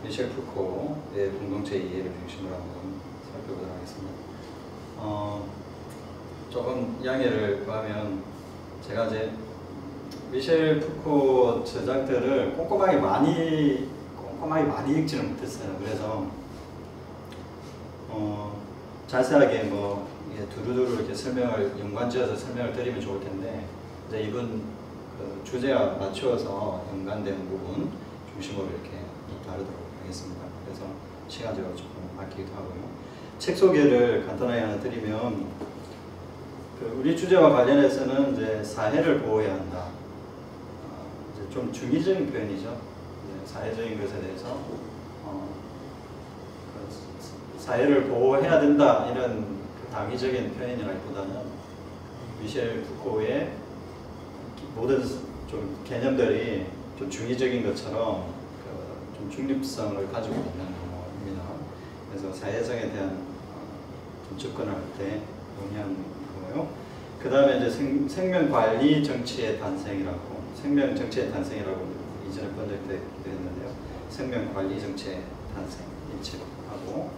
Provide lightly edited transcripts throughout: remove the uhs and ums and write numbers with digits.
미셸 푸코의 공동체 이해를 중심으로 한번 살펴보도록 하겠습니다. 조금 양해를 구하면 제가 이제 미셸 푸코 저작들을 꼼꼼하게 많이 읽지는 못했어요. 그래서 자세하게 뭐 두루두루 이렇게 연관지어서 설명을 드리면 좋을 텐데, 이제 이번 그 주제와 맞추어서 연관된 부분 중심으로 이렇게 다루도록 하겠습니다. 그래서 시간적으로 조금 아끼기도 하고요. 책 소개를 간단하게 하나 드리면, 우리 주제와 관련해서는 이제 사회를 보호해야 한다. 이제 좀 중의적인 표현이죠. 사회적인 것에 대해서 사회를 보호해야 된다, 이런 당위적인 표현이라기보다는 미셸 푸코의 모든 좀 개념들이 좀 중의적인 것처럼 좀 중립성을 가지고 있는 겁니다. 그래서 사회성에 대한 좀 접근을 할 때 용이한 거고요. 그 다음에 이제 생명관리 정치의 단생이라고, 생명정치의 단생이라고 이전에 본 적도 있는데요. 생명관리 정치의 단생, 이 책하고,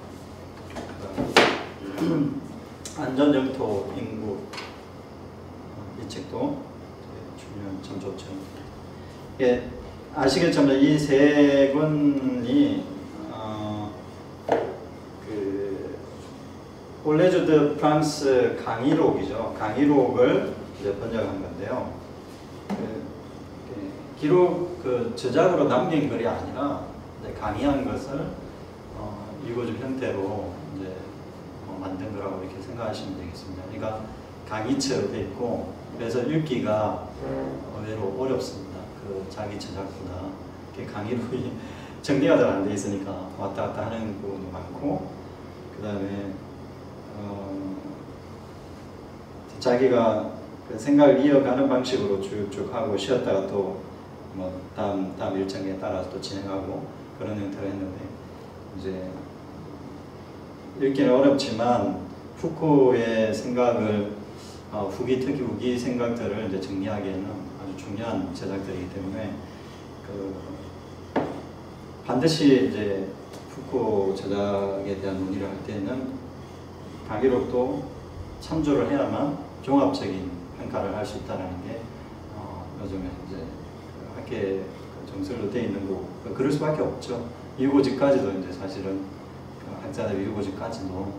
안전영토 인구, 이 책도 주면 참 좋죠. 예, 아시겠지만 이 세 권이 콜레주 드 프랑스 강의록이죠. 강의록을 이제 번역한 건데요. 기록 저작으로 남긴 글이 아니라 강의한 것을 읽어준 형태로 이제 만든 거라고 이렇게 생각하시면 되겠습니다. 그러니까 강의체로 되어 있고, 그래서 읽기가 의외로 어렵습니다. 자기 저작보다 강의록이 정리가 잘 안 돼 있으니까 왔다 갔다 하는 부분도 많고, 그 다음에 자기가 생각을 이어가는 방식으로 쭉쭉 하고 쉬었다가 또 뭐 다음 일정에 따라서 또 진행하고 그런 형태로 했는데, 이제 읽기는 어렵지만 푸코의 생각을 특히 후기 생각들을 이제 정리하기에는 아주 중요한 제작들이기 때문에 반드시 이제 푸코 제작에 대한 논의를 할 때는 강의록도 참조를 해야만 종합적인 평가를 할 수 있다는 게 요즘에 이제 학계 정설로 되어 있는 거고, 그럴 수밖에 없죠. 이후고직까지도 이제 사실은 학자들 이후고직까지도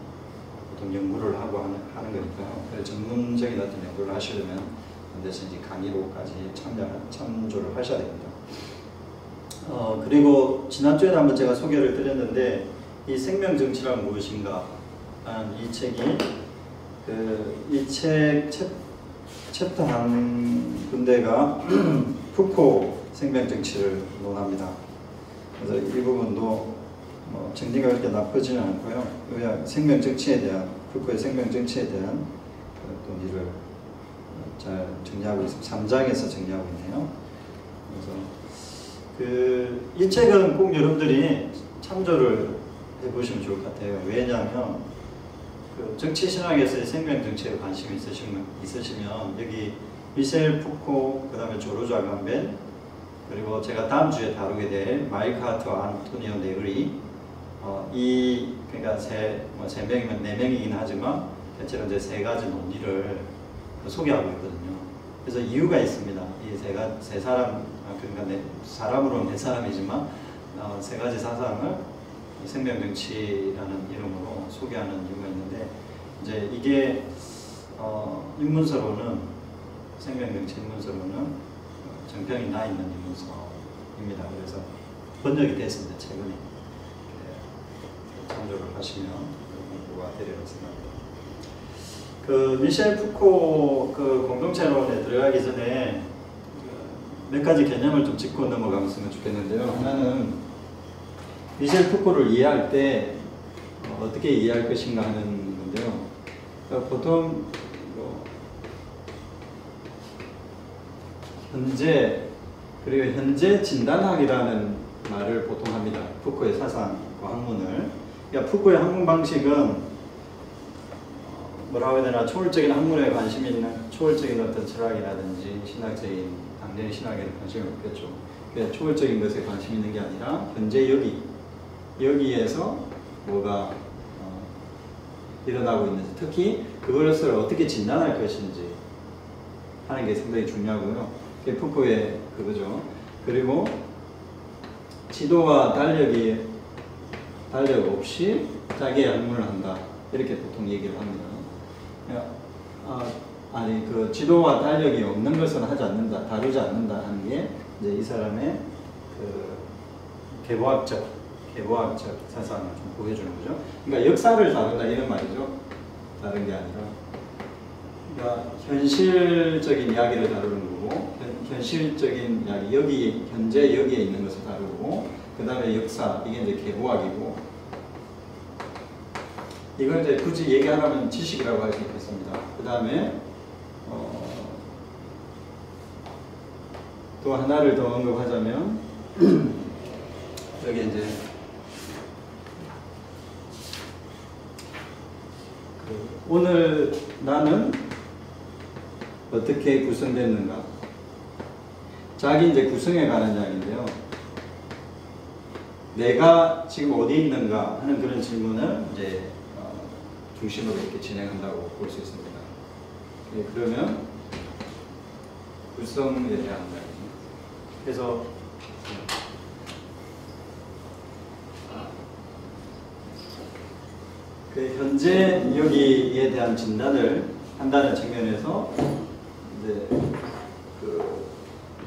보통 연구를 하고 하는 거니까요. 그래서 전문적인 어떤 연구를 하시려면 반드시 이제 강의록까지 참조를 하셔야 됩니다. 그리고 지난주에도 한번 제가 소개를 드렸는데, 이 생명정치란 무엇인가 하는 이 책이 이 책 챕터 한 군데가 푸코 생명정치를 논합니다. 그래서 이 부분도 정리가 그렇게 나쁘지는 않고요. 생명정치에 대한, 푸코의 생명정치에 대한 논의를 잘 정리하고 있습니다. 3장에서 정리하고 있네요. 그래서 이 책은 꼭 여러분들이 참조를 해보시면 좋을 것 같아요. 왜냐하면 정치신학에서의 생명정치에 관심이 있으시면 여기 미셸 푸코, 그 다음에 조르주 아감벨, 그리고 제가 다음 주에 다루게 될 마이크 하트와 안토니오 네그리, 그러니까 세 명이면 네 명이긴 하지만 대체로 이제 세 가지 논의를 소개하고 있거든요. 그래서 이유가 있습니다. 이 세 사람, 그러니까 사람으로는 네 사람이지만 세 가지 사상을 생명정치라는 이름으로 소개하는 이유가 있는데, 이제 이게 입문서로는, 생명정치 입문서로는 정평이 나 있는 입문서입니다. 그래서 번역이 됐습니다. 최근에. 참조를 하시면 공부가 되리라고 생각합니다. 미셸 푸코 공동체론에 들어가기 전에 몇 가지 개념을 좀 짚고 넘어가면 좋겠는데요. 하나는 미셸 푸코를 이해할 때 어떻게 이해할 것인가 하는 건데요. 보통 그리고 현재 진단학이라는 말을 보통 합니다. 푸코의 사상과 학문을. 그러니까 푸코의 학문 방식은 뭐라고 해야 되나, 초월적인 학문에 관심이 있는, 초월적인 어떤 철학이라든지 당연히 신학에는 관심이 없겠죠. 그러니까 초월적인 것에 관심이 있는 게 아니라 현재 여기, 여기에서 뭐가 일어나고 있는지, 특히 그것을 어떻게 진단할 것인지 하는 게 상당히 중요하고요. 그게 푸코의 그거죠. 그리고 지도와 달력 없이 자기의 학문을 한다. 이렇게 보통 얘기를 합니다. 그 지도와 달력이 없는 것은 하지 않는다, 다루지 않는다 하는 게 이제 이 사람의 그 계보학적 사상을 좀 보여주는 거죠. 그러니까 역사를 다룬다 이런 말이죠. 다른 게 아니라. 그러니까 현실적인 이야기를 다루는 거고, 현실적인 이야기, 여기 현재 여기에 있는 것을 다루고, 그 다음에 역사, 이게 이제 계보학이고, 이걸 이제 굳이 얘기하라면 지식이라고 할 수 있겠습니다. 그 다음에 또 하나를 더 언급하자면 여기 이제 오늘 나는 어떻게 구성됐는가? 자기 이제 구성에 관한 이야기인데요. 내가 지금 어디 있는가 하는 그런 질문을 이제 중심으로 이렇게 진행한다고 볼 수 있습니다. 네, 그러면 구성에 대한 이야기. 그래서 그 현재 여기에 대한 진단을 한다는 측면에서 이제 그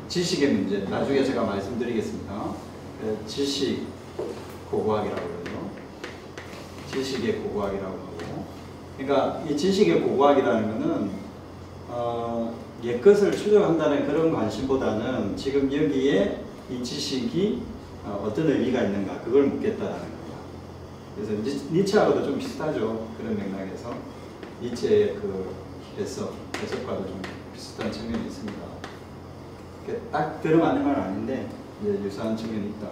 지식의 문제, 나중에 제가 말씀드리겠습니다. 그 지식 고고학이라고 그러죠. 지식의 고고학이라고 하고, 그러니까 이 지식의 고고학이라는 것은 옛것을 추적한다는 그런 관심보다는 지금 여기에 이 지식이 어떤 의미가 있는가, 그걸 묻겠다라는 거예요. 그래서 니체하고도 좀 비슷하죠. 그런 맥락에서 니체의 그 해석과도 좀 비슷한 측면이 있습니다. 딱 들어맞는 건 아닌데 이제 유사한 측면이 있다.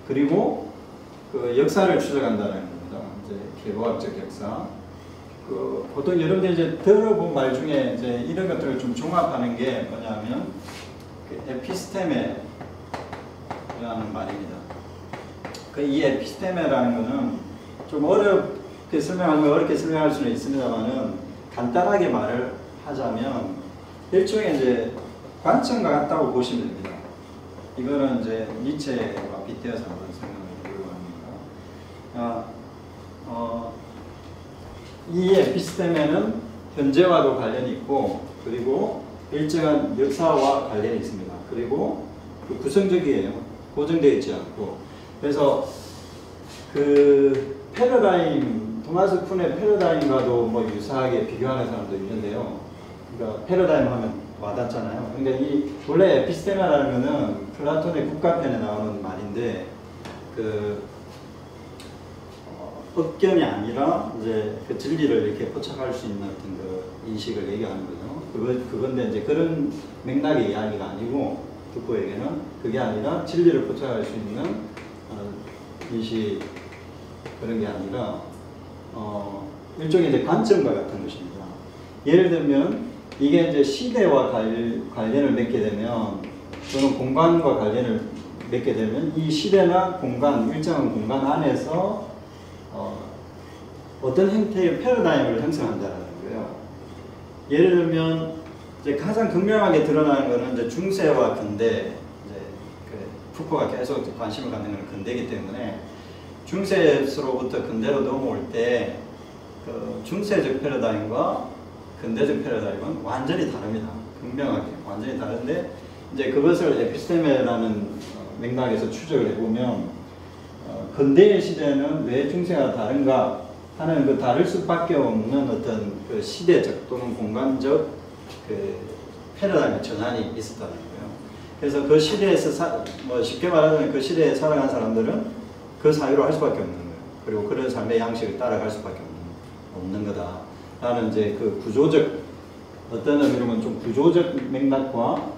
그리고 그 역사를 추적한다는 겁니다. 이제 계보학적 역사. 그 보통 여러분들 이제 들어본 말 중에 이제 이런 것들을 좀 종합하는 게 뭐냐면 그 에피스테메라는 말입니다. 그 이 에피스테메라는 거는 좀 어렵게 설명하면 어렵게 설명할 수는 있습니다만은 간단하게 말을 하자면 일종의 이제 관점과 같다고 보시면 됩니다. 이거는 이제 니체와 빗대어서 한번 설명을 해보려고 합니다. 이 에피스테메는 현재와도 관련이 있고, 그리고 일정한 역사와 관련이 있습니다. 그리고 그 구성적이에요. 고정되어 있지 않고. 그래서 그 패러다임, 토마스 쿤의 패러다임과도 뭐 유사하게 비교하는 사람도 있는데요. 그러니까 패러다임 하면 와닿잖아요. 근데 이 원래 에피스테마라는 거는 플라톤의 국가편에 나오는 말인데, 그 억견이 아니라 이제 그 진리를 이렇게 포착할 수 있는 어떤 그 인식을 얘기하는 거죠. 그건데 이제 그런 맥락의 이야기가 아니고, 푸코에게는 그게 아니라 진리를 포착할 수 있는 인식, 그런 게 아니라 일종의 이제 관점과 같은 것입니다. 예를 들면 이게 이제 시대와 관련을 맺게 되면, 또는 공간과 관련을 맺게 되면 이 시대나 공간, 일정한 공간 안에서 어떤 형태의 패러다임을 형성한다는 거예요. 예를 들면 이제 가장 극명하게 드러나는 것은 이제 중세와 근대, 이제 그 푸코가 계속 관심을 갖는 것은 근대이기 때문에 중세로부터 근대로 넘어올 때 그 중세적 패러다임과 근대적 패러다임은 완전히 다릅니다. 극명하게 완전히 다른데, 이제 그것을 에피스테메라는 맥락에서 추적을 해보면 근대의 시대는 왜 중세와 다른가 하는 그 다를 수밖에 없는 어떤 그 시대적 또는 공간적 그 패러다임의 전환이 있었다는 거예요. 그래서 그 시대에서 뭐 쉽게 말하자면 그 시대에 살아간 사람들은 그 사유로 할 수밖에 없는 거예요. 그리고 그런 삶의 양식을 따라갈 수밖에 없는 거다. 라는 이제 그 구조적, 어떤 의미로 보면 좀 구조적 맥락과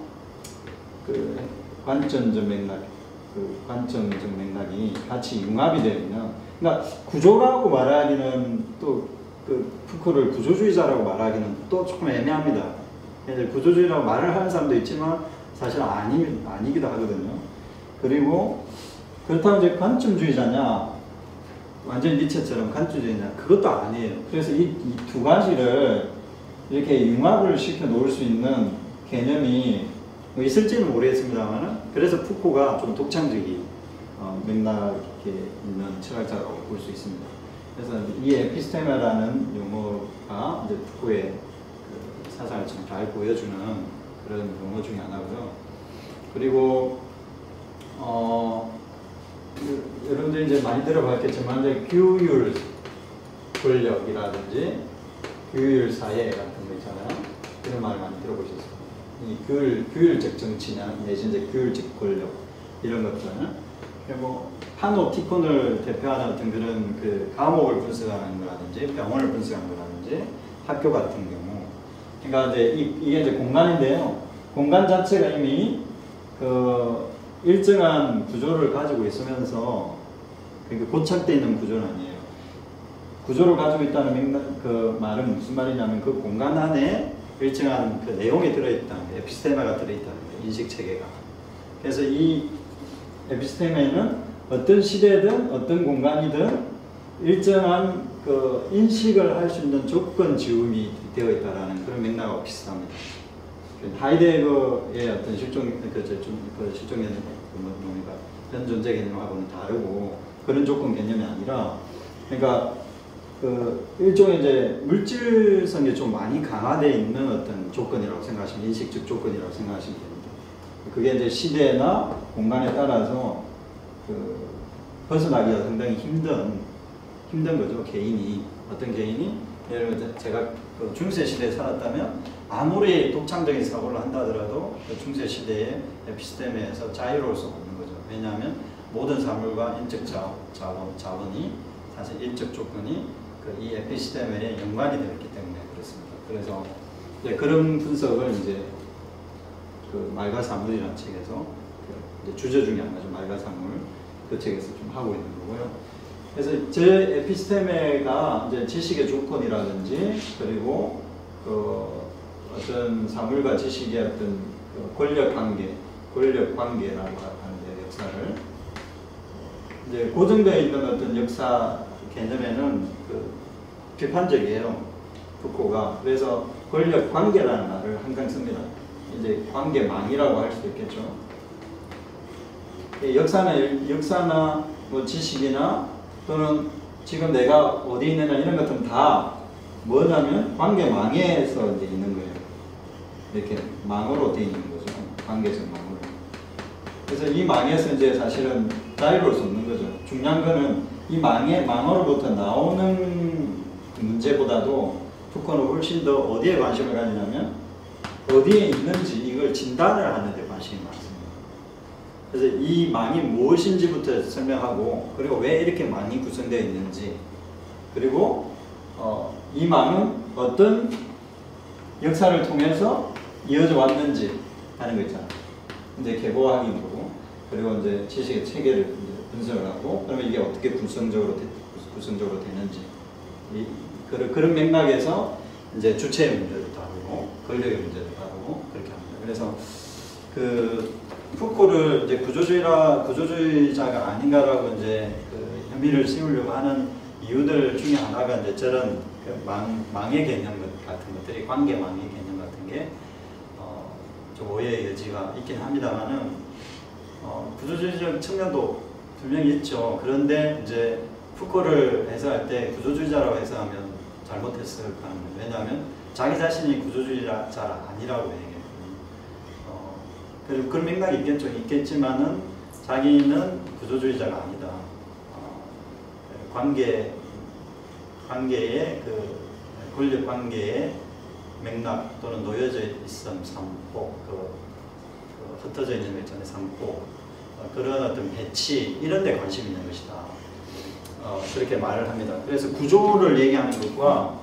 그 관점적 맥락, 그 관점적 맥락이 같이 융합이 되면, 그러니까 구조라고 말하기는 또 그 푸코를 구조주의자라고 말하기는 또 조금 애매합니다. 구조주의라고 말을 하는 사람도 있지만 사실 아니기도 하거든요. 그리고 그렇다면 이제 관점주의자냐, 완전히 니체처럼 간주주의냐? 그것도 아니에요. 그래서 이 두 가지를 이렇게 융합을 시켜 놓을 수 있는 개념이 뭐 있을지는 모르겠습니다만, 그래서 푸코가 좀 독창적인 맥락에 있는 철학자라고 볼 수 있습니다. 그래서 이 에피스테마라는 용어가 이제 푸코의 그 사상을 좀 잘 보여주는 그런 용어 중에 하나고요. 그리고 여러분들이 이제 많이 들어봤겠지만 이제 규율 권력이라든지 규율 사회 같은 거 있잖아요. 그런 말 많이 들어보셨을 거예요. 이 규율적 정치나 내지 이제 규율적 권력 이런 것들은 뭐 파노티콘을 대표하는 어떤 그런 그 감옥을 분석하는 거라든지 병원을 분석하는 거라든지 학교 같은 경우, 그러니까 이제 이게 이제 공간인데요. 공간 자체가 이미 그 일정한 구조를 가지고 있으면서, 그러니까 고착되어 있는 구조는 아니에요. 구조를 가지고 있다는 맥락, 그 말은 무슨 말이냐면 그 공간 안에 일정한 그 내용이 들어있다는, 에피스테마가 들어있다는 거예요. 인식 체계가. 그래서 이 에피스테마에는 어떤 시대든 어떤 공간이든 일정한 그 인식을 할 수 있는 조건 지음이 되어 있다라는 그런 맥락하고 비슷합니다. 하이데거의 어떤 실종 개념, 뭡니까? 현 존재 개념하고는 다르고 그런 조건 개념이 아니라, 그러니까 그 일종의 이제 물질성이 좀 많이 강화되어 있는 어떤 조건이라고 생각하시면, 인식적 조건이라고 생각하시면 됩니다. 그게 이제 시대나 공간에 따라서 그 벗어나기가 상당히 힘든 거죠. 어떤 개인이 예를 들어 제가 그 중세 시대에 살았다면 아무리 독창적인 사고를 한다 하더라도 그 중세 시대의 에피스테마에서 자유로울 수 없는 거죠. 왜냐하면 모든 사물과 인적 자원이 사실 인적 조건이 그 이 에피스테마에 연관이 되어 있기 때문에 그렇습니다. 그래서 이제 그런 분석을 이제 그 말과 사물이라는 책에서 그 이제 주제 중에 하나죠. 말과 사물, 그 책에서 좀 하고 있는 거고요. 그래서 제 에피스테마가 이제 지식의 조건이라든지, 그리고 그 어떤 사물과 지식의 어떤 그 권력 관계라고 하는데, 역사를 이제 고정되어 있는 어떤 역사 개념에는 그 비판적이에요. 푸코가. 그래서 권력 관계라는 말을 항상 씁니다. 이제 관계망이라고 할 수도 있겠죠. 역사나 뭐 지식이나 또는 지금 내가 어디 있느냐 이런 것들은 다 뭐냐면 관계망에서 이제 있는 거예요. 이렇게 망으로 되어 있는 거죠. 관계적 망으로. 그래서 이 망에서 이제 사실은 자유로울 수 없는 거죠. 중요한 거는 이 망으로부터 나오는 문제보다도 푸코는 훨씬 더 어디에 관심을 가지냐면 어디에 있는지 이걸 진단을 하는 데 관심이 많습니다. 그래서 이 망이 무엇인지부터 설명하고, 그리고 왜 이렇게 망이 구성되어 있는지, 그리고 이 망은 어떤 역사를 통해서 이어져 왔는지 하는 거 있잖아요. 이제 개보하기 보고, 그리고 이제 지식의 체계를 이제 분석을 하고, 그러면 이게 어떻게 구성적으로 되는지, 그런 맥락에서 이제 주체의 문제를 다루고 권력의 문제를 다루고 그렇게 합니다. 그래서 그 푸코를 이제 구조주의자가 아닌가라고 이제 그 혐의를 씌우려고 하는 이유들 중에 하나가 이제 저런 그 망의 개념 같은 것들이, 관계망의 개념 같은 게 좀 오해의 여지가 있긴 합니다만은 구조주의적 측면도 분명히 있죠. 그런데 이제 푸코를 해석할 때 구조주의자라고 해석하면 잘못했을 가능합니다. 왜냐하면 자기 자신이 구조주의자가 아니라고 얘기했거든요. 그리고 그런 맥락이 있겠지만은 자기는 구조주의자가 아니다. 관계의 그 권력 관계의 맥락 또는 놓여져 있음, 삼복, 흩어져 있는 것 있잖아요, 삼복, 그런 어떤 배치 이런 데 관심이 있는 것이다. 그렇게 말을 합니다. 그래서 구조를 얘기하는 것과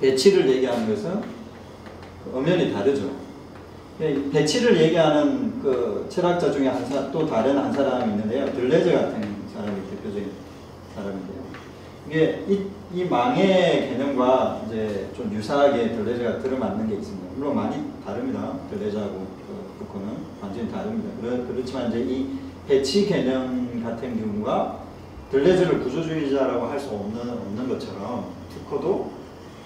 배치를 얘기하는 것은 엄연히 다르죠. 배치를 얘기하는 그 철학자 중에 또 다른 한 사람이 있는데요. 들레저 같은 사람이 대표적인 사람인데요. 이게 이 망의 개념과 이제 좀 유사하게 들레저가 들어맞는 게 있습니다. 물론 많이 다릅니다. 들레저하고 푸코는 완전히 다릅니다. 그렇지만 이제 이 배치 개념 같은 경우가 들레즈를 구조주의자라고 할 수 없는 것처럼 푸코도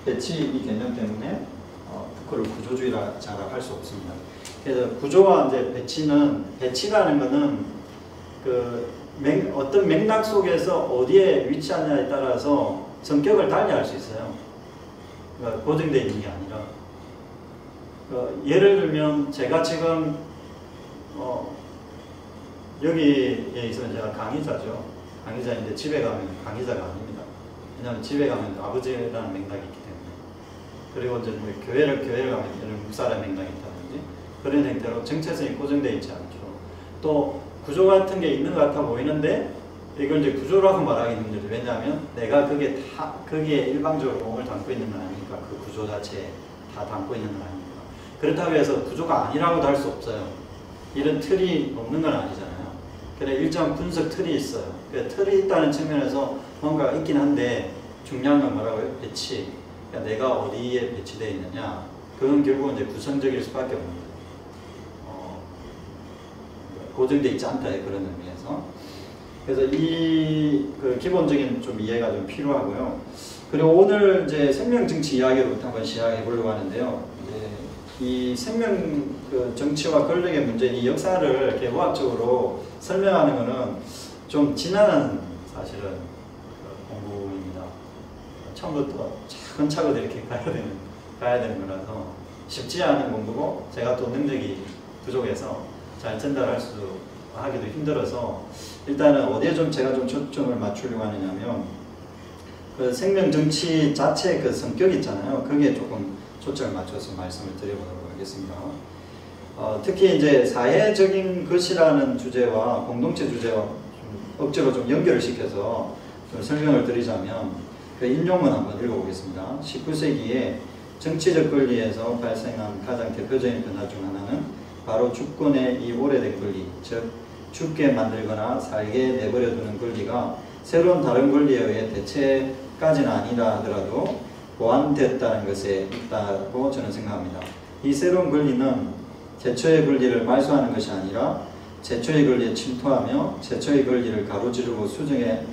배치 이 개념 때문에 푸코를 구조주의자라고 할 수 없습니다. 그래서 구조와 이제 배치라는 거는 어떤 맥락 속에서 어디에 위치하냐에 따라서 성격을 달리할 수 있어요. 그러니까 고정되어 있는 게 아니라. 예를 들면 제가 지금 여기에 있으면 제가 강의자죠. 강의자인데 집에 가면 강의자가 아닙니다. 왜냐하면 집에 가면 아버지라는 맥락이 있기 때문에. 그리고 이제 뭐 교회를 가면 목사라는 맥락이 있다든지 그런 형태로 정체성이 고정되어 있지 않죠. 또 구조 같은 게 있는 것 같아 보이는데 이걸 이제 구조라고 말하기 힘들죠. 왜냐하면 내가 거기에 일방적으로 몸을 담고 있는 건 아니니까 그 구조 자체에 다 담고 있는 건 아니니까. 그렇다고 해서 구조가 아니라고도 할 수 없어요. 이런 틀이 없는 건 아니잖아요. 그래 일정 분석 틀이 있어요. 틀이 있다는 측면에서 뭔가가 있긴 한데 중요한 건 뭐라고요? 배치. 그러니까 내가 어디에 배치되어 있느냐. 그건 결국은 이제 구성적일 수밖에 없는 거예요. 고정되어 있지 않다 그런 의미에서. 그래서 그 기본적인 좀 이해가 좀 필요하고요. 그리고 오늘 이제 생명 정치 이야기로부터 한번 시작해 보려고 하는데요. 이 생명 정치와 권력의 문제, 이 역사를 개화학적으로 설명하는 것은 좀 지나는 사실은 공부입니다. 처음부터 차근차근 이렇게 가야 되는 거라서 쉽지 않은 공부고 제가 또 능력이 부족해서 잘 하기도 힘들어서 일단은 어디에 좀 제가 좀 초점을 맞추려고 하느냐면 그 생명 정치 자체의 그 성격 있잖아요. 거기에 조금 초점을 맞춰서 말씀을 드려보도록 하겠습니다. 특히 이제 사회적인 것이라는 주제와 공동체 주제와 억지로 좀 연결을 시켜서 좀 설명을 드리자면 그 인용문 한번 읽어보겠습니다. 19세기에 정치적 권리에서 발생한 가장 대표적인 변화 중 하나는 바로 주권의 이 오래된 권리, 즉 죽게 만들거나 살게 내버려두는 권리가 새로운 다른 권리에 의해 대체까지는 아니라 하더라도 보완됐다는 것에 있다고 저는 생각합니다. 이 새로운 권리는 제초의 권리를 말소하는 것이 아니라 제초의 권리에 침투하며 제초의 권리를 가로지르고 수정해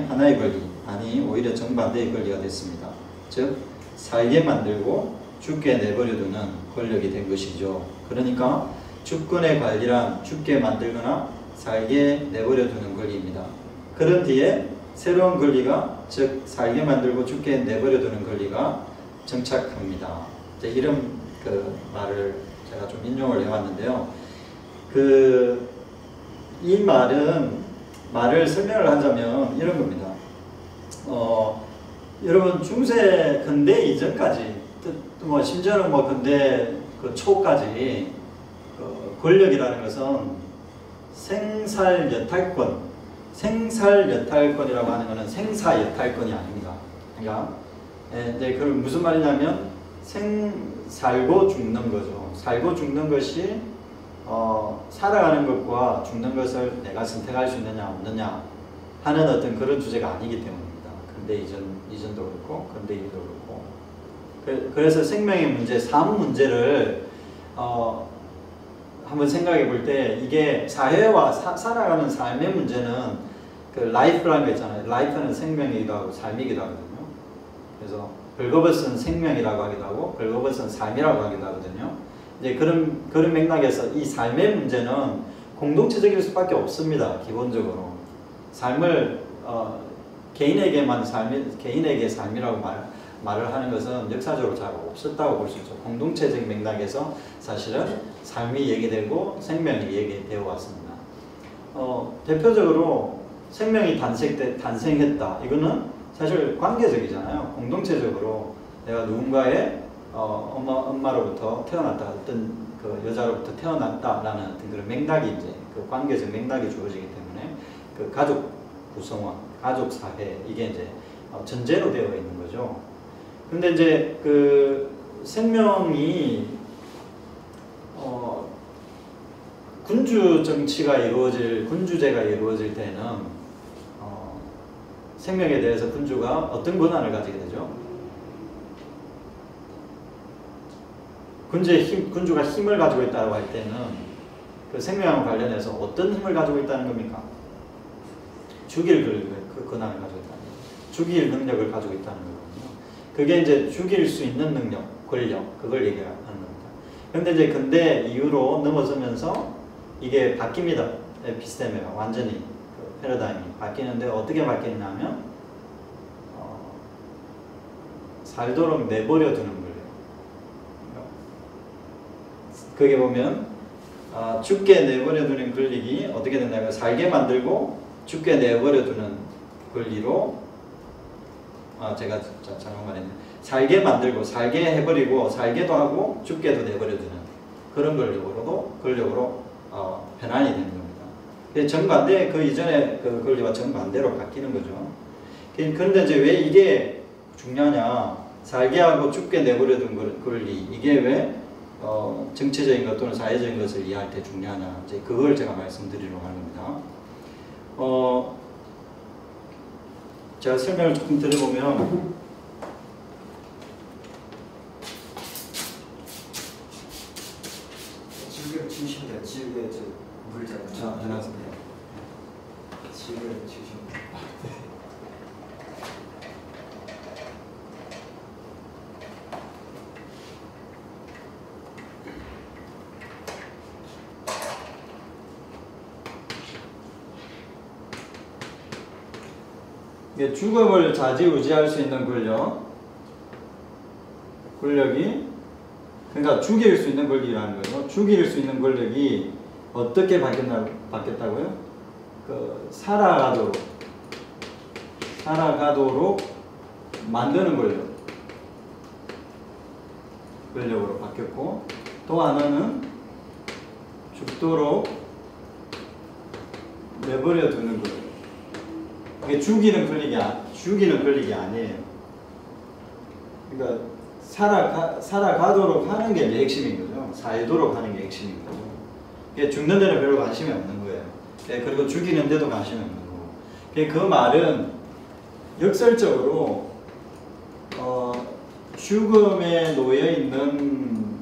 하나의 권리, 아니 오히려 정반대의 권리가 됐습니다. 즉 살게 만들고 죽게 내버려두는 권력이 된 것이죠. 그러니까 주권의 관리란 죽게 만들거나 살게 내버려두는 권리입니다. 그런 뒤에 새로운 권리가 즉 살게 만들고 죽게 내버려두는 권리가 정착합니다. 이런 그 말을 제가 좀 인용을 해왔는데요. 이 말을 설명을 하자면 이런 겁니다. 여러분 중세 근대 이전까지 뭐 심지어는 뭐 근대 그 초까지 권력이라는 것은 생살여탈권이라고 하는 것은 생사여탈권이 아닙니다. 그러니까 그걸 무슨 말이냐면 살고 죽는 거죠. 살고 죽는 것이 살아가는 것과 죽는 것을 내가 선택할 수 있느냐 없느냐 하는 어떤 그런 주제가 아니기 때문입니다. 근대 이전도 그렇고 근대 이후도 그렇고 그래서 생명의 문제, 삶 문제를 한번 생각해 볼 때 이게 사회와 살아가는 삶의 문제는 그 라이프라는 거 있잖아요. 라이프는 생명이기도 하고 삶이기도 하거든요. 그래서 벌거벗은 생명이라고 하기도 하고 벌거벗은 삶이라고 하기도 하거든요. 이제 그런 맥락에서 이 삶의 문제는 공동체적일 수밖에 없습니다. 기본적으로 삶을 개인에게 삶이라고 말을 하는 것은 역사적으로 잘 없었다고 볼 수 있죠. 공동체적인 맥락에서 사실은 삶이 얘기되고 생명이 얘기되어 왔습니다. 대표적으로 생명이 탄생했다. 이거는 사실 관계적이잖아요. 공동체적으로 내가 누군가의 엄마로부터 태어났다. 어떤 그 여자로부터 태어났다라는 어떤 그런 맥락이 이제 그 관계적 맥락이 주어지기 때문에 그 가족 구성원, 가족 사회 이게 이제 전제로 되어 있는 거죠. 근데 이제 그 생명이 군주 정치가 군주제가 이루어질 때는 생명에 대해서 군주가 어떤 권한을 가지게 되죠? 군주가 힘을 가지고 있다고 할 때는 그 생명과 관련해서 어떤 힘을 가지고 있다는 겁니까? 죽일 그 권한을 가지고 있다는 거죠. 죽일 능력을 가지고 있다는 거거든요. 그게 이제 죽일 수 있는 능력, 권력, 그걸 얘기하는 겁니다. 그런데 이제 근대 이후로 넘어서면서 이게 바뀝니다. 에피스테메가 완전히 그 패러다임이 바뀌는데 어떻게 바뀌냐면 살도록 내버려 두는 거예요. 거기 보면 죽게 내버려 두는 권력이 어떻게 된다면 살게 만들고 죽게 내버려 두는 권리로 제가 잘못 말했네. 살게 만들고 살게 해버리고 살게도 하고 죽게도 내버려 두는 그런 권력으로 변환이 되는 겁니다. 정반대 그 이전에 그 권리와 정반대로 바뀌는 거죠. 그런데 이제 왜 이게 중요하냐? 살게 하고 죽게 내버려 둔 권리 이게 왜 정치적인 것 또는 사회적인 것을 이해할 때 중요하냐? 이제 그걸 제가 말씀드리려고 하는 겁니다. 제가 설명을 조금 드려보면 질을 치우시면 질의 물잖아요. 해놨습니다. 질을 치우시면 죽음을 좌지우지할 수 있는 권력이 그러니까 죽일 수 있는 권리라는 거예요. 죽일 수 있는 권력이 어떻게 바뀌었다고요? 그 살아가도록 만드는 권력으로 바뀌었고 또 하나는 죽도록 내버려 두는 권력. 이게 죽이는 권력이 아니에요. 그러니까 살아가도록 하는 게 이제 핵심인 거죠. 살도록 하는 게 핵심인 거죠. 죽는 데는 별로 관심이 없는 거예요. 그리고 죽이는 데도 관심이 없는 거고. 그 말은 역설적으로 죽음에 놓여 있는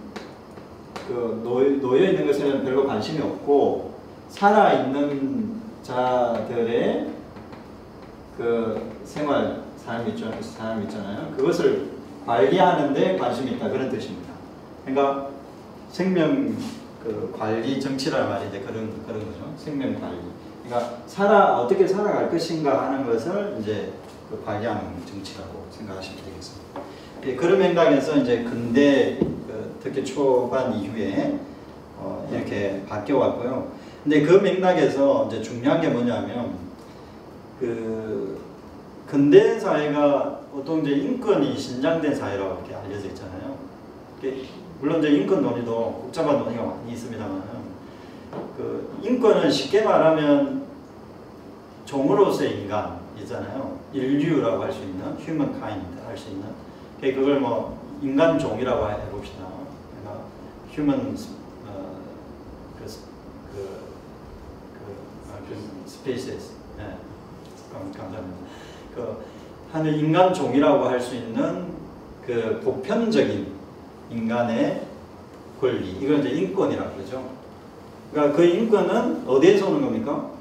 것에는 별로 관심이 없고 살아 있는 자들의 그 삶 있잖아요. 그것을 관리하는데 관심이 있다 그런 뜻입니다. 그러니까 생명 관리 정치라는 말이 이제 그런 거죠. 생명 관리. 그러니까 어떻게 살아갈 것인가 하는 것을 이제 관리하는 정치라고 생각하시면 되겠습니다. 그런 맥락에서 이제 근대 특히 초반 이후에 이렇게 바뀌어 왔고요. 근데 그 맥락에서 이제 중요한 게 뭐냐면 근대 사회가 보통 이제 인권이 신장된 사회라고 이렇게 알려져 있잖아요. 물론 이제 인권 논의도 복잡한 논의가 많이 있습니다만, 인권은 쉽게 말하면 종으로서의 인간 있잖아요. 인류라고 할 수 있는 human kind 할 수 있는 그걸 뭐 인간 종이라고 해봅시다. 그러니까 human species. 네. 감사합니다. 하는 인간 종이라고 할 수 있는 그 보편적인 인간의 권리, 이걸 이제 인권이라고 그러죠. 그러니까 그 인권은 어디에서 오는 겁니까?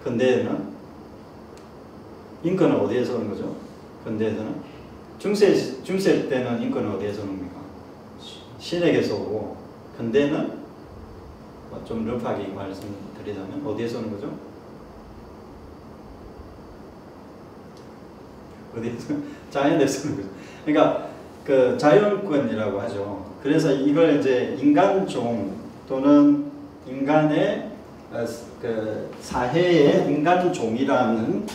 근대에는 인권은 어디에서 오는 거죠? 근대에서는 중세 때는 인권은 어디에서 오는 겁니까? 신에게서 오고, 근대는 좀 럽하게 말씀드리자면 어디에서 오는 거죠? 어디에서? 자연에서 오는 거죠. 그러니까 그 자연권이라고 하죠. 그래서 이걸 이제 인간종 또는 인간의 그 사회의 인간종이라는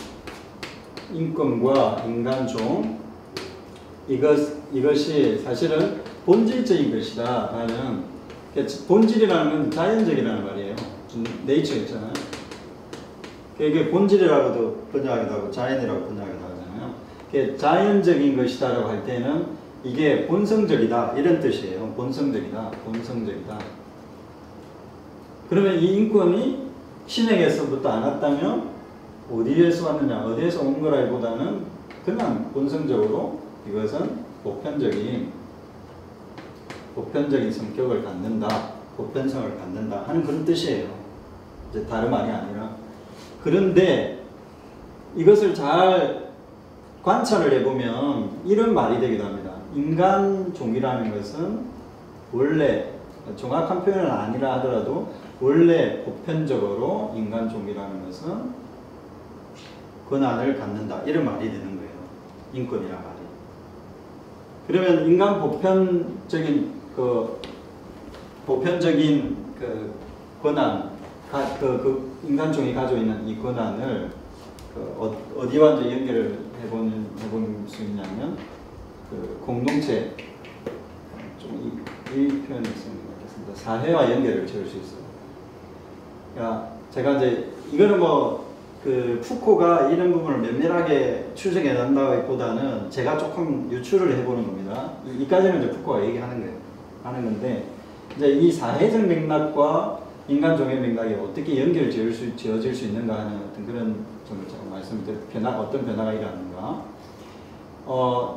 인권과 인간종 이것이 사실은 본질적인 것이다 라는, 본질이라는 건 자연적이라는 말이에요. 네이처 있잖아요. 이게 본질이라고도 번역하기도 하고 자연이라고 번역하기도 하잖아요. 자연적인 것이다 라고 할 때는 이게 본성적이다 이런 뜻이에요. 본성적이다. 그러면 이 인권이 신에게서부터 안 왔다면 어디에서 왔느냐, 어디에서 온 거라기보다는 그냥 본성적으로 이것은 보편적인 성격을 갖는다, 보편성을 갖는다 하는 그런 뜻이에요. 이제 다른 말이 아니라. 그런데 이것을 잘 관찰을 해보면 이런 말이 되기도 합니다. 인간종이라는 것은 원래 정확한 표현은 아니라 하더라도 원래 보편적으로 인간종이라는 것은 권한을 갖는다. 이런 말이 되는 거예요. 인권이란 말이. 그러면 인간 보편적인 그 권한, 그 인간종이 가지고 있는 이 권한을 어디와 이제 연결을 해볼 수 있냐면 그 공동체, 이 표현을 쓰는 것 같습니다. 사회와 연결을 지을 수 있어요. 그러니까 제가 이제 이거는 그 푸코가 이런 부분을 면밀하게 추적해 난다기보다는 제가 조금 유추를 해보는 겁니다. 이까지는 이제 푸코가 얘기하는 거예요. 하는 건데 이제 이 사회적 맥락과 인간종의 맥락이 어떻게 지어질 수 있는가 하는 어떤 그런 점을 제가 말씀드릴 어떤 변화가 일어나는가.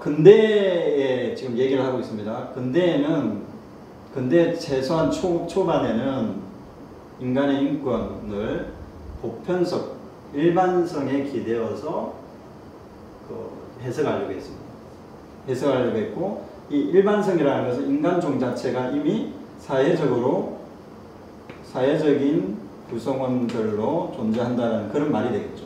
근대에 지금 얘기를 하고 있습니다. 근대 최소한 초반에는 인간의 인권을 보편적, 일반성에 기대어서 해석하려고 했습니다. 해석하려고 했고, 이 일반성이라는 것은 인간종 자체가 이미 사회적인 구성원들로 존재한다는 그런 말이 되겠죠.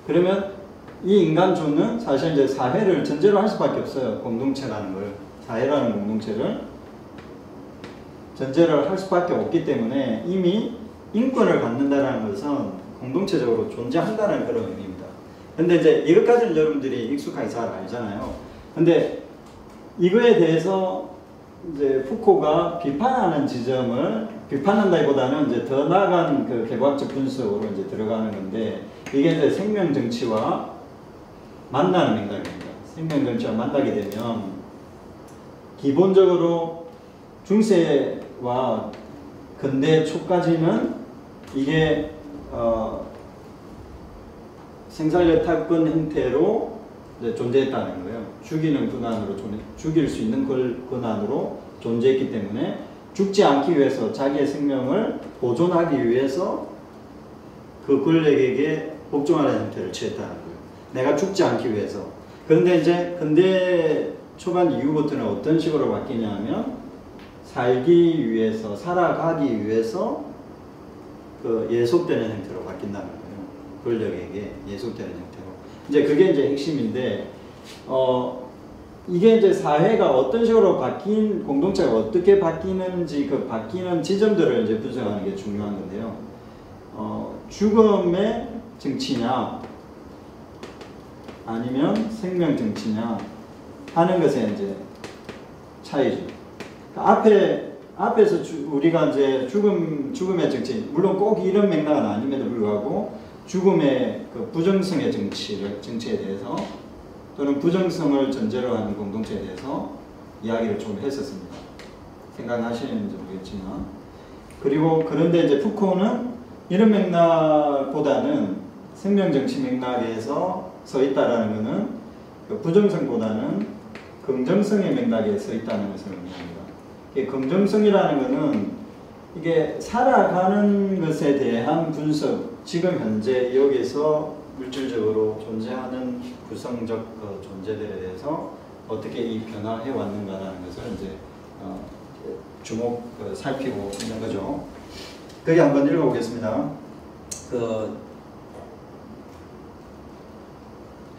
그러면 이 인간종은 사실 이제 사회를 전제로 할 수밖에 없어요. 공동체라는 걸, 사회라는 공동체를 전제를 할 수밖에 없기 때문에 이미 인권을 갖는다는 것은 공동체적으로 존재한다는 그런 의미입니다. 근데 이제 이것까지는 여러분들이 익숙하게 잘 알잖아요. 근데 이거에 대해서 이제 푸코가 비판한다기보다는 이제 더 나아간 그 개과학적 분석으로 이제 들어가는 건데, 이게 이제 생명 정치와 만나는 맥락입니다. 생명 정치와 만나게 되면 기본적으로 중세와 근대 초까지는 이게 생산력 탈권 형태로 이제 존재했다는 거예요. 죽일 수 있는 권한으로 존재했기 때문에 죽지 않기 위해서 자기의 생명을 보존하기 위해서 그 권력에게 복종하는 형태를 취했다는 거예요. 내가 죽지 않기 위해서. 그런데 이제 근대 초반 이후부터는 어떤 식으로 바뀌냐면 살기 위해서, 살아가기 위해서 그 예속되는 형태로 바뀐다는 거예요. 권력에게 예속되는 형태로. 이제 그게 이제 핵심인데, 이게 이제 사회가 어떤 식으로 공동체가 어떻게 바뀌는지 그 바뀌는 지점들을 이제 분석하는 게 중요한 건데요. 죽음의 정치냐, 아니면 생명 정치냐 하는 것에 이제 차이죠. 앞에서 우리가 이제 죽음의 정치, 물론 꼭 이런 맥락은 아님에도 불구하고 죽음의 그 부정성의 정치에 대해서 또는 부정성을 전제로 하는 공동체에 대해서 이야기를 좀 했었습니다. 생각나시는지 모르겠지만. 그런데 이제 푸코는 이런 맥락보다는 생명 정치 맥락에서 서 있다라는 것은 그 부정성보다는 긍정성의 맥락에 서 있다는 것을 의미합니다. 긍정성이라는 것은 이게 살아가는 것에 대한 분석, 지금 현재 여기서 물질적으로 존재하는 구성적 존재들에 대해서 어떻게 이 변화해 왔는가라는 것을 이제 살피고 있는 거죠. 거기 한번 읽어보겠습니다.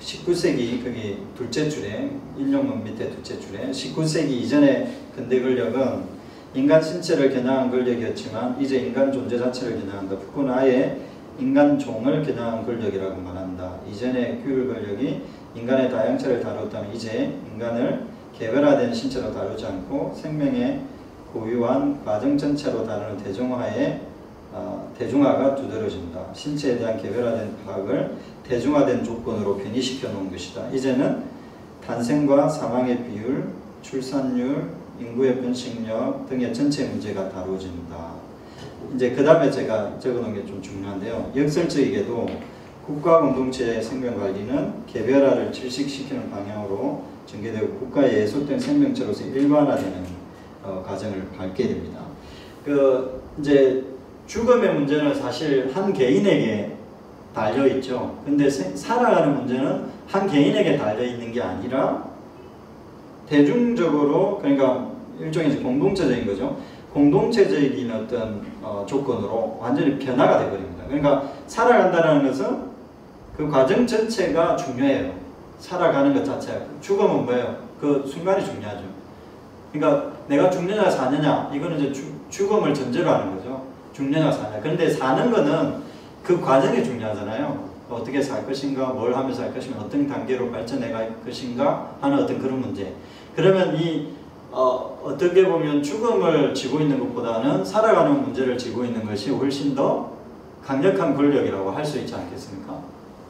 19세기 거기 둘째 줄에, 인용문 밑에 둘째 줄에 19세기 이전의 근대 권력은 인간 신체를 겨냥한 권력이었지만 이제 인간 존재 자체를 겨냥한다. 푸코는 아예 인간 종을 겨냥한 권력이라고 말한다. 이전의 규율 권력이 인간의 다양체를 다뤘다면 이제 인간을 개별화된 신체로 다루지 않고 생명의 고유한 과정 전체로 다루는 대중화가 두드러진다. 신체에 대한 개별화된 파악을 대중화된 조건으로 변이시켜 놓은 것이다. 이제는 탄생과 사망의 비율, 출산율, 인구의 번식력 등의 전체 문제가 다뤄진다. 이제 그 다음에 제가 적어놓은 게 좀 중요한데요. 역설적이게도 국가 공동체의 생명 관리는 개별화를 질식시키는 방향으로 전개되고 국가의 예속된 생명체로서 일반화되는 과정을 밟게 됩니다. 이제 죽음의 문제는 사실 한 개인에게 달려 있죠. 근데 살아가는 문제는 한 개인에게 달려 있는 게 아니라 대중적으로, 그러니까 일종의 이제 공동체적인 거죠. 공동체적인 어떤 조건으로 완전히 변화가 되어버립니다. 그러니까 살아간다는 것은 그 과정 전체가 중요해요. 살아가는 것 자체가. 죽음은 뭐예요? 그 순간이 중요하죠. 그러니까 내가 죽느냐 사느냐, 이거는 이제 죽음을 전제로 하는 거죠. 죽느냐 사느냐. 그런데 사는 거는 그 과정이 중요하잖아요. 어떻게 살 것인가, 뭘 하면서 살 것인가, 어떤 단계로 발전해 갈 것인가 하는 어떤 그런 문제. 그러면 어떻게 보면 죽음을 쥐고 있는 것보다는 살아가는 문제를 쥐고 있는 것이 훨씬 더 강력한 권력이라고 할 수 있지 않겠습니까?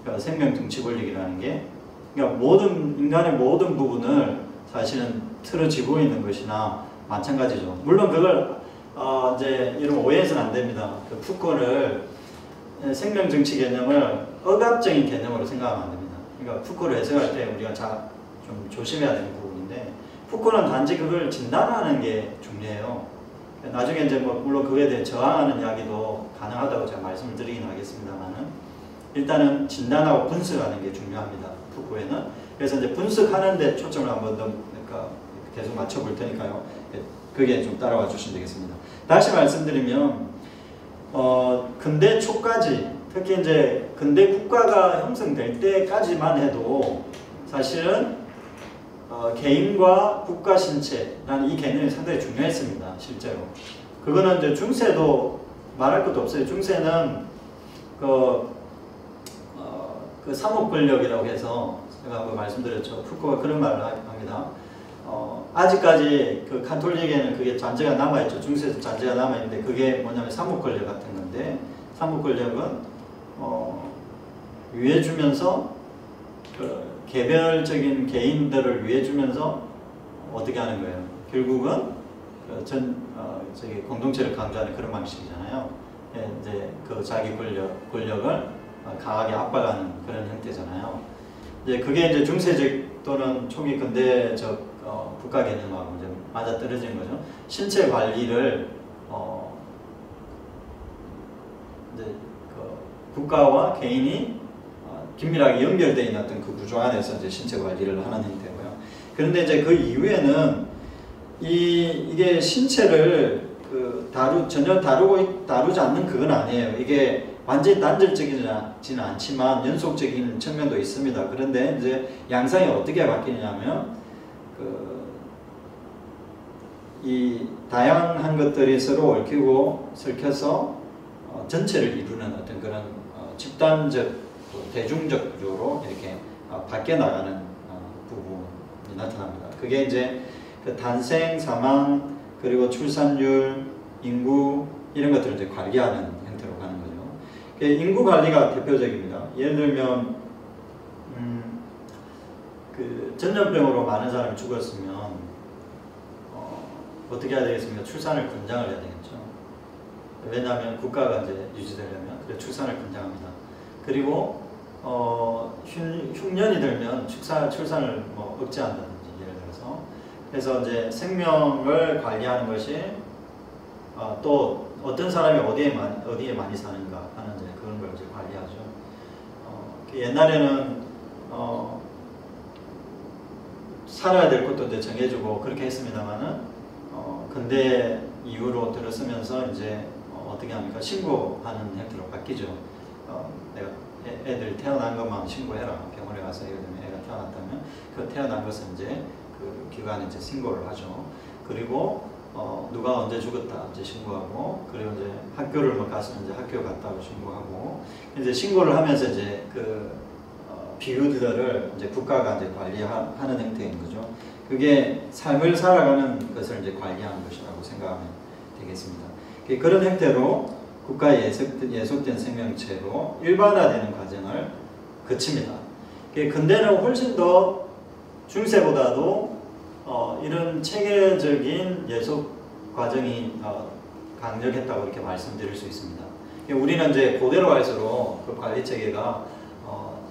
그러니까 생명 정치 권력이라는 게, 그러니까 인간의 모든 부분을 사실은 틀어쥐고 있는 것이나 마찬가지죠. 물론 그걸 이제 이런 오해해서는 안 됩니다. 그 푸코를 생명 정치 개념을 억압적인 개념으로 생각하면 안 됩니다. 그러니까 푸코를 해석할 때 우리가 좀 조심해야 되는 부분인데, 푸코는 단지 그걸 진단하는 게 중요해요. 나중에 이제 물론 그거에 대해 저항하는 이야기도 가능하다고 제가 말씀을 드리긴 하겠습니다만은, 일단은 진단하고 분석하는 게 중요합니다. 푸코에는. 그래서 이제 분석하는 데 초점을 한번 더 그러니까 계속 맞춰볼 테니까요. 그게 좀 따라와 주시면 되겠습니다. 다시 말씀드리면, 근대 초까지, 특히 이제 근대 국가가 형성될 때까지만 해도 사실은 개인과 국가 신체라는 이 개념이 상당히 중요했습니다. 실제로. 그거는 이제 중세도 말할 것도 없어요. 중세는 그 삼국 권력이라고 해서 제가 한번 말씀드렸죠. 푸코가 그런 말을 합니다. 아직까지 그 카톨릭에는 그게 잔재가 남아있죠. 중세에서 잔재가 남아있는데, 그게 뭐냐면 삼국 권력 같은 건데, 삼국 권력은 위해주면서 그 개별적인 개인들을 위해주면서 어떻게 하는 거예요? 결국은 저기 공동체를 강조하는 그런 방식이잖아요. 이제 그 자기 권력을 강하게 압박하는 그런 형태잖아요. 이제 그게 이제 중세적 또는 초기 근대적 국가 개념하고 이제 맞아떨어지는 거죠. 신체 관리를 이제 그 국가와 개인이 긴밀하게 연결되어 있는 어떤 그 구조 안에서 이제 신체 관리를 하는 형태고요. 그런데 이제 그 이후에는 이게 신체를 전혀 다루지 않는 그건 아니에요. 이게 완전히 단절적이지는 않지만 연속적인 측면도 있습니다. 그런데 이제 양상이 어떻게 바뀌냐면, 이 다양한 것들이 서로 얽히고 설켜서 전체를 이루는 어떤 그런 집단적, 대중적 구조로 이렇게 바뀌어 나가는 부분이 나타납니다. 그게 이제 그 탄생, 사망, 그리고 출산율, 인구 이런 것들을 이제 관리하는 형태로 가는 거죠. 인구 관리가 대표적입니다. 예를 들면 그 전염병으로 많은 사람이 죽었으면 어떻게 해야 되겠습니까? 출산을 권장을 해야 되겠죠. 왜냐하면 국가가 이제 유지되려면 그래서 출산을 권장합니다. 그리고 흉년이 들면 출산을 뭐 억제한다든지, 예를 들어서. 그래서 이제 생명을 관리하는 것이 또 어떤 사람이 어디에 많이 사는가 하는 이제 그런 걸 이제 관리하죠. 옛날에는 살아야 될 것도 이제 정해주고 그렇게 했습니다만은, 근대 이후로 들어서면서 이제 어떻게 합니까? 신고하는 형태로 바뀌죠. 내가 애들 태어난 것만 신고해라. 병원에 가서 예를 들면 애가 태어났다면 그 태어난 것은 이제 그 기관에 이제 신고를 하죠. 그리고 누가 언제 죽었다 이제 신고하고, 그리고 이제 학교를 뭐 갔으면 이제 학교 갔다고 신고하고, 이제 신고를 하면서 이제 그 비유들을 이제 국가가 이제 관리하는 형태인 거죠. 그게 삶을 살아가는 것을 이제 관리하는 것이라고 생각하면 되겠습니다. 그런 형태로 국가에 예속된 생명체로 일반화되는 과정을 거칩니다. 근대는 훨씬 더 중세보다도 이런 체계적인 예속 과정이 강력했다고 이렇게 말씀드릴 수 있습니다. 우리는 이제 고대로 갈수록 그 관리 체계가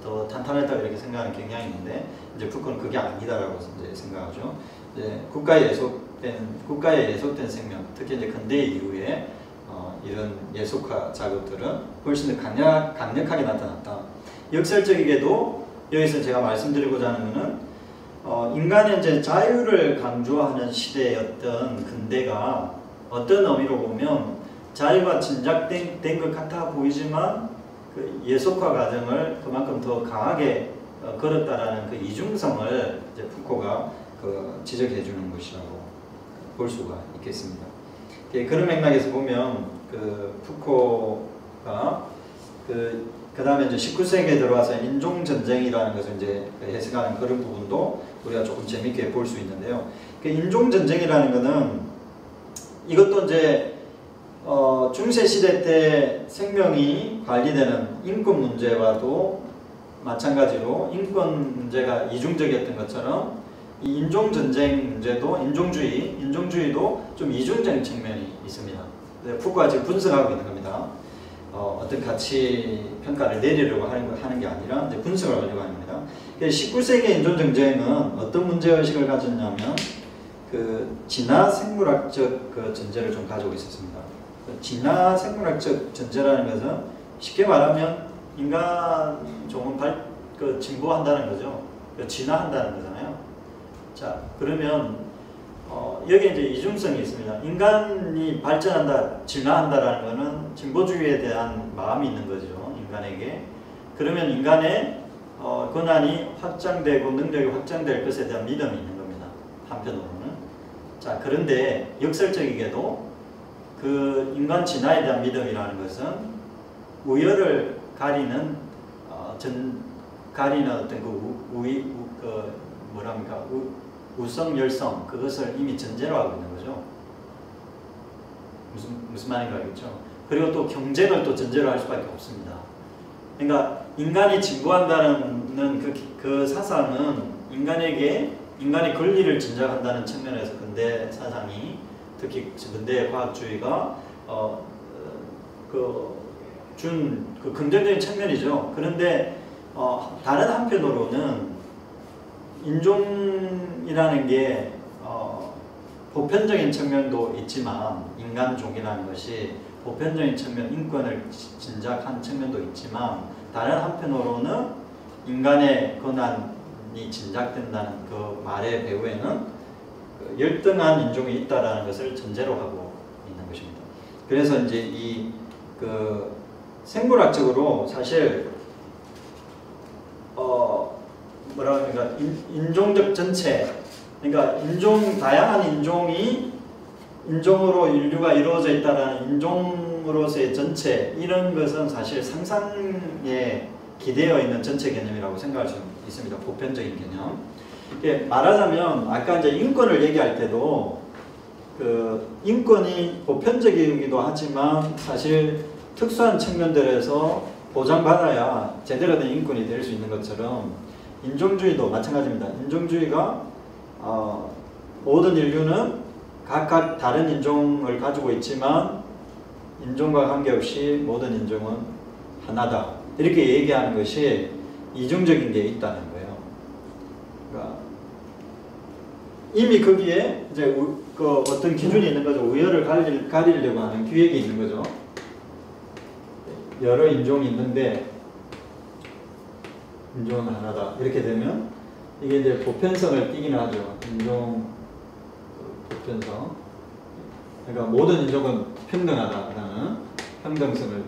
더 탄탄했다고 이렇게 생각하는 경향이 있는데, 이제 푸코는 그게 아니다라고 이제 생각하죠. 이제 국가에 예속된 생명, 특히 이제 근대 이후에 이런 예속화 작업들은 훨씬 더 강력하게 나타났다. 역설적이게도 여기서 제가 말씀드리고자 하는 것은 인간의 이제 자유를 강조하는 시대였던 근대가 어떤 의미로 보면 자유가 진작된 것 같아 보이지만 그 예속화 과정을 그만큼 더 강하게 걸었다라는 그 이중성을 이제 푸코가 지적해 주는 것이라고 볼 수가 있겠습니다. 그런 맥락에서 보면 푸코가 그 다음에 이제 19세기에 들어와서 인종 전쟁이라는 것을 이제 해석하는 그런 부분도 우리가 조금 재밌게 볼 수 있는데요. 인종 전쟁이라는 것은 이것도 이제 중세 시대 때 생명이 관리되는 인권 문제와도 마찬가지로 인권 문제가 이중적이었던 것처럼 이 인종 전쟁 문제도 인종주의도 좀 이중적인 측면이 있습니다. 푸코가 지금 분석하고 있는 겁니다. 어떤 가치 평가를 내리려고 하는 게 아니라 이제 분석을 하려고 하는 겁니다. 19세기 인종 전쟁은 어떤 문제 의식을 가졌냐면 진화 생물학적 전제를 좀 가지고 있었습니다. 진화 생물학적 전제라는 것은 쉽게 말하면 인간 종은 진보한다는 거죠. 진화한다는 거잖아요. 자, 그러면 여기에 이제 이중성이 있습니다. 인간이 발전한다, 진화한다라는 것은 진보주의에 대한 마음이 있는 거죠. 인간에게. 그러면 인간의 권한이 확장되고 능력이 확장될 것에 대한 믿음이 있는 겁니다. 한편으로는. 자, 그런데 역설적이게도 그 인간 진화에 대한 믿음이라는 것은 우열을 가리는 어떤 우성 열성 그것을 이미 전제로 하고 있는 거죠. 무슨 말인가 알겠죠? 그리고 또 경쟁을 또 전제로 할 수밖에 없습니다. 그러니까 인간이 진보한다는 그 사상은 인간의 권리를 진작한다는 측면에서 근대 사상이 특히 근대 과학주의가 준 긍정적인 측면이죠. 그런데 다른 한편으로는 인종이라는 게 보편적인 측면도 있지만 인간종이라는 것이 보편적인 측면, 인권을 진작한 측면도 있지만 다른 한편으로는 인간의 권한이 진작된다는 그 말의 배후에는 열등한 인종이 있다라는 것을 전제로 하고 있는 것입니다. 그래서 이제 생물학적으로 사실 그러니까 인종적 전체, 그러니까 다양한 인종으로 인류가 이루어져 있다라는 인종으로서의 전체, 이런 것은 사실 상상에 기대어 있는 전체 개념이라고 생각할 수 있습니다. 보편적인 개념. 말하자면 아까 이제 인권을 얘기할 때도 인권이 보편적이기도 하지만 사실 특수한 측면들에서 보장받아야 제대로 된 인권이 될 수 있는 것처럼 인종주의도 마찬가지입니다. 인종주의가 모든 인류는 각각 다른 인종을 가지고 있지만 인종과 관계없이 모든 인종은 하나다. 이렇게 얘기하는 것이 이중적인 게 있다는 거예요. 그러니까 이미 거기에 이제 어떤 기준이 있는 거죠. 우열을 가리려고 하는 기획이 있는 거죠. 여러 인종이 있는데 인종은 하나다. 이렇게 되면 이게 이제 보편성을 띠기는 하죠. 인종 보편성. 그러니까 모든 인종은 평등하다라는 평등성을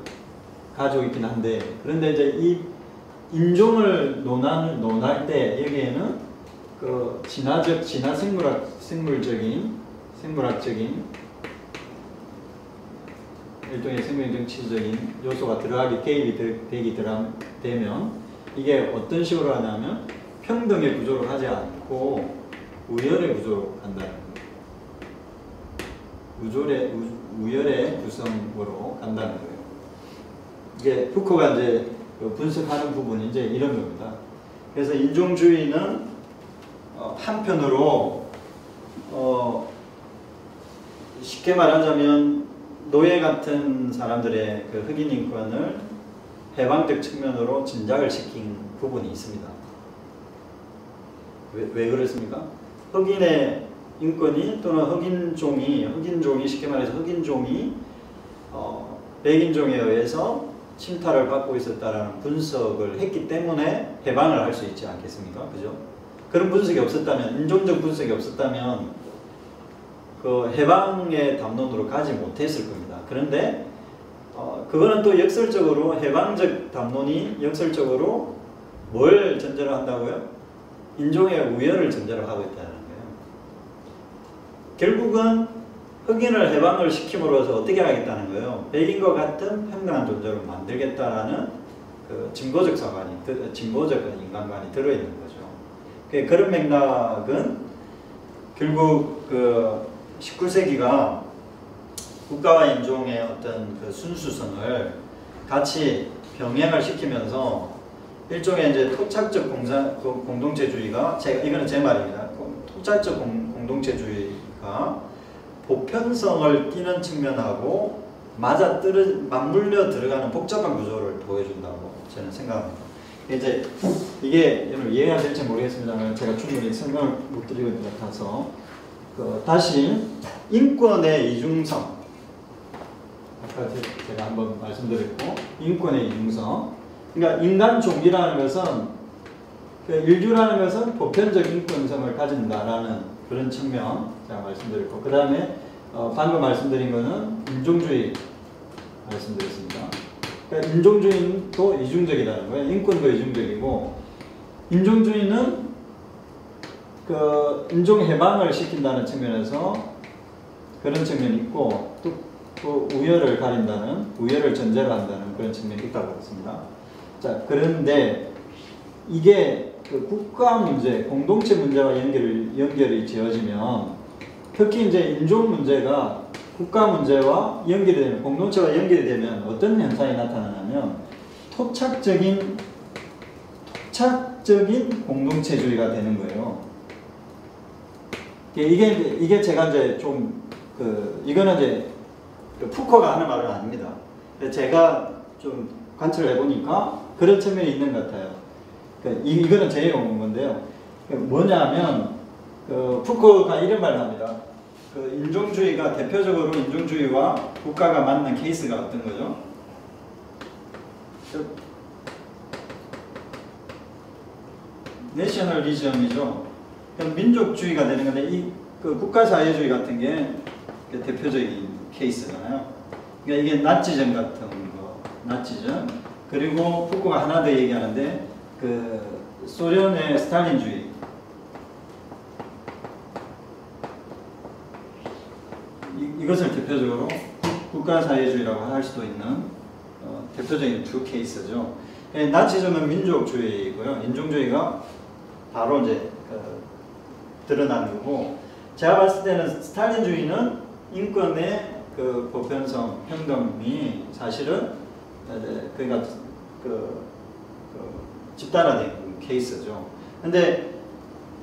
가지고 있긴 한데, 그런데 이제 이 인종을 논할 때 여기에는 진화 생물학적인 일종의 생명 정치적인 요소가 개입이 되면 이게 어떤 식으로 하냐면 평등의 구조로 하지 않고 우열의 구조로 간다는 거예요. 우열의 구성으로 간다는 거예요. 이게 푸코가 이제 분석하는 부분이 이제 이런 겁니다. 그래서 인종주의는 한편으로 쉽게 말하자면 노예 같은 사람들의 흑인 인권을 해방적 측면으로 진작을 시킨 부분이 있습니다. 왜 그렇습니까? 흑인의 인권이 또는 흑인종이 쉽게 말해서 흑인종이 백인종에 의해서 침탈을 받고 있었다라는 분석을 했기 때문에 해방을 할 수 있지 않겠습니까? 그죠? 그런 분석이 없었다면, 인종적 분석이 없었다면 그 해방의 담론으로 가지 못했을 겁니다. 그런데 그거는 또 역설적으로 해방적 담론이 역설적으로 뭘 전제로 한다고요? 인종의 우열을 전제로 하고 있다는 거예요. 결국은 흑인을 해방을 시킴으로써 어떻게 하겠다는 거예요? 백인과 같은 평등한 존재로 만들겠다라는 그 진보적 사관이, 진보적 인간관이 들어있는 거죠. 그런 맥락은 결국 그 19세기가 국가와 인종의 어떤 그 순수성을 같이 병행을 시키면서 일종의 이제 토착적 공동체주의가, 이거는 제 말입니다. 토착적 공동체주의가 보편성을 띠는 측면하고 맞물려 들어가는 복잡한 구조를 보여준다고 저는 생각합니다. 이제 이게 여러분 이해가 될지 모르겠습니다만 제가 충분히 설명을 못 드리는 것 같아서 다시 인권의 이중성, 아까 제가 한번 말씀드렸고 인권의 이중성, 그러니까 인간 종기라는 것은 인류라는 것은 보편적 인권성을 가진다라는 그런 측면 제가 말씀드렸고, 그 다음에 방금 말씀드린 거는 인종주의 말씀드렸습니다. 그러니까 인종주의도 이중적이라는 거예요. 인권도 이중적이고, 인종주의는 그 인종 해방을 시킨다는 측면에서 그런 측면이 있고, 또 우열을 가린다는, 우열을 전제로 한다는 그런 측면이 있다고 했습니다. 자, 그런데 이게 그 국가 문제, 공동체 문제와 연결이 지어지면, 특히 이제 인종 문제가 국가 문제와 연결이 되면, 공동체와 연결이 되면 어떤 현상이 나타나냐면 토착적인 공동체주의가 되는 거예요. 이게 제가 이제 좀 이거는 이제 푸코가 하는 말은 아닙니다. 제가 좀 관찰을 해보니까 그런 측면이 있는 것 같아요. 이거는 제가 온 건데요. 뭐냐면 푸코가 이런 말을 합니다. 인종주의가 대표적으로 인종주의와 국가가 맞는 케이스가 어떤 거죠? 내셔널리즘이죠. 민족주의가 되는 건데 이 국가사회주의 같은 게 대표적인 케이스잖아요. 그러니까 이게 나치즘 같은 거, 나치즘. 그리고 푸코가 하나 더 얘기하는데 소련의 스탈린주의. 이것을 대표적으로 국가사회주의라고 할 수도 있는 대표적인 두 케이스죠. 나치즘은 민족주의이고요. 인종주의가 바로 이제 드러나는 거고, 제가 봤을 때는 스탈린주의는 인권의 보편성, 평등이 사실은 그러니까 집단화된 케이스죠. 근데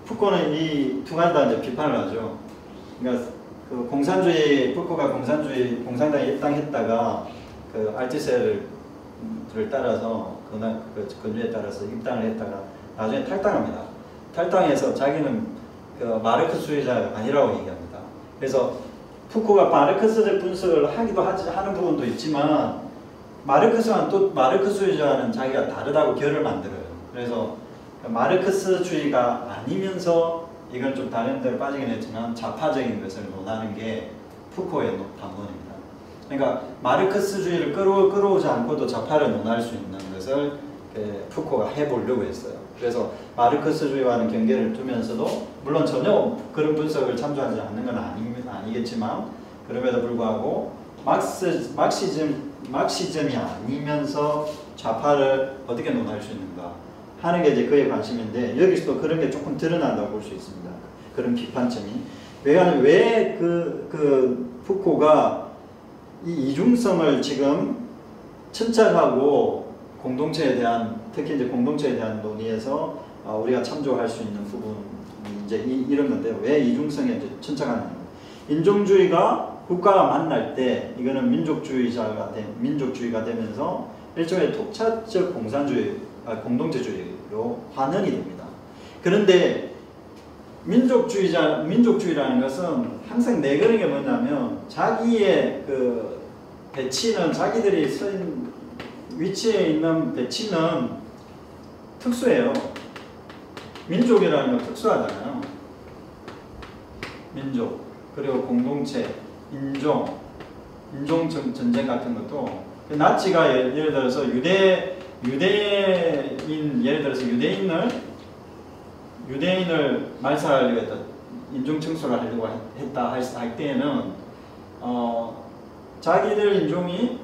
푸코는 이 두 가지 다 이제 비판을 하죠. 그러니까 푸코가 공산당에 입당했다가 알티세를 따라서 근주에 따라서 입당을 했다가 나중에 탈당합니다. 탈당해서 자기는 마르크스주의자가 아니라고 얘기합니다. 그래서 푸코가 마르크스적 분석을 하는 부분도 있지만 마르크스와는 또 마르크스주의자는 자기가 다르다고 결을 만들어요. 그래서 마르크스주의가 아니면서 이건 좀 다른 데로 빠지긴 했지만 좌파적인 것을 논하는 게 푸코의 담론입니다. 그러니까 마르크스주의를 끌어오지 않고도 좌파를 논할 수 있는 것을 푸코가 해보려고 했어요. 그래서 마르크스주의와는 경계를 두면서도 물론 전혀 그런 분석을 참조하지 않는 건 아니겠지만 그럼에도 불구하고 막시즘이 아니면서 좌파를 어떻게 논할 수 있는가 하는 게 이제 그의 관심인데, 여기서도 그런 게 조금 드러난다고 볼 수 있습니다. 그런 비판점이. 왜 푸코가 이 이중성을 지금 천착하고 공동체에 대한, 특히 이제 공동체에 대한 논의에서 우리가 참조할 수 있는 부분이 이제 이런 건데요. 왜 이중성에 이제 천착하느냐. 인종주의가 국가와 만날 때 이거는 민족주의가 되면서 일종의 토착적 공동체주의로 환원이 됩니다. 그런데 민족주의라는 것은 항상 내거는 게 뭐냐면 자기의 배치는 자기들이 선 위치에 있는 배치는 특수해요. 민족이라는 건 특수하잖아요. 민족, 그리고 공동체, 인종 전쟁 같은 것도 나치가 예를 들어서 유대인 예를 들어서 유대인을 말살하려고 했다, 인종 청소를 하려고 했다 할 때에는 자기들 인종이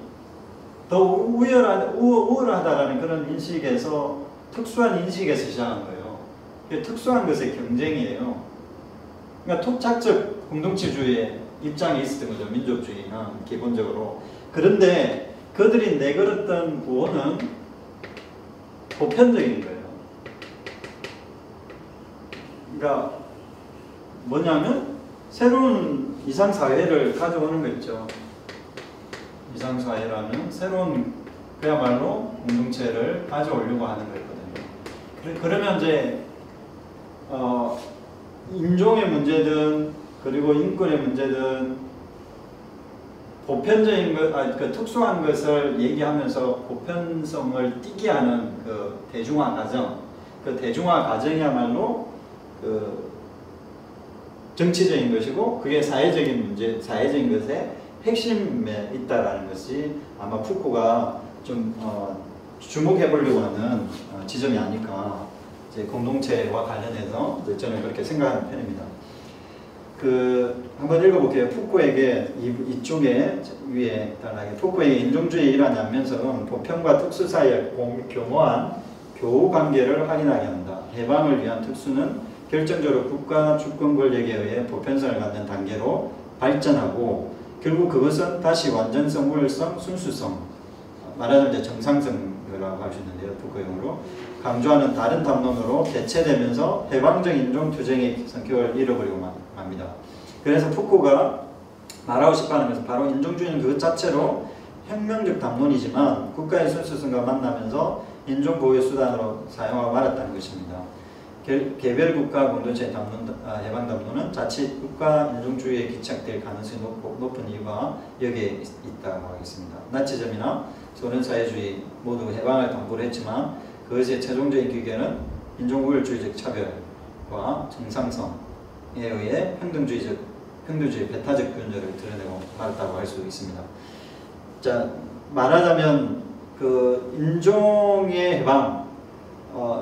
더 우월하다라는 그런 인식에서, 특수한 인식에서 시작한 거예요. 특수한 것의 경쟁이에요. 그러니까 토착적 공동체주의의 입장에 있었던 거죠. 민족주의는 기본적으로. 그런데 그들이 내걸었던 구호는 보편적인 거예요. 그러니까 뭐냐면 새로운 이상사회를 가져오는 거 있죠. 이상사회라는 새로운 그야말로 공동체를 가져오려고 하는 거거든요. 그러면 이제 인종의 문제든 그리고 인권의 문제든 보편적인 것, 그 특수한 것을 얘기하면서 보편성을 띠게 하는 그 대중화 과정, 그 대중화 과정이야말로 그 정치적인 것이고, 그게 사회적인 문제, 사회적인 것의 핵심에 있다라는 것이 아마 푸코가 좀 주목해 보려고 하는 지점이 아닐까, 이제 공동체와 관련해서 저는 그렇게 생각하는 편입니다. 한번 읽어볼게요. 푸코에게 이쪽에 위에 따라하게 푸코에게 인종주의의 일환이 하면서는 보편과 특수 사이의 교묘한 교우 관계를 확인하게 한다. 해방을 위한 특수는 결정적으로 국가 주권 권력에 의해 보편성을 갖는 단계로 발전하고, 결국 그것은 다시 완전성, 우월성, 순수성, 말하자면 이제 정상성이라고 할 수 있는데요. 푸코용으로 강조하는 다른 담론으로 대체되면서 해방적 인종 투쟁의 성격을 잃어버리고 맙니다. 그래서 푸코가 말하고 싶어하는 것은 바로 인종주의는 그것 자체로 혁명적 담론이지만 국가의 순수성과 만나면서 인종 보호의 수단으로 사용하고 말았다는 것입니다. 개별 국가 공동체 해방 담론은 자칫 국가 인종주의에 기착될 가능성이 높은 이유가 여기에 있다고 하겠습니다. 나치즘이나 소련 사회주의 모두 해방을 당부를 했지만 그것의 최종적인 기계는 인종우월주의적 차별과 정상성에 의해 평등주의 배타적 근저를 드러내고 말았다고 할 수 있습니다. 자, 말하자면 그 인종의 해방,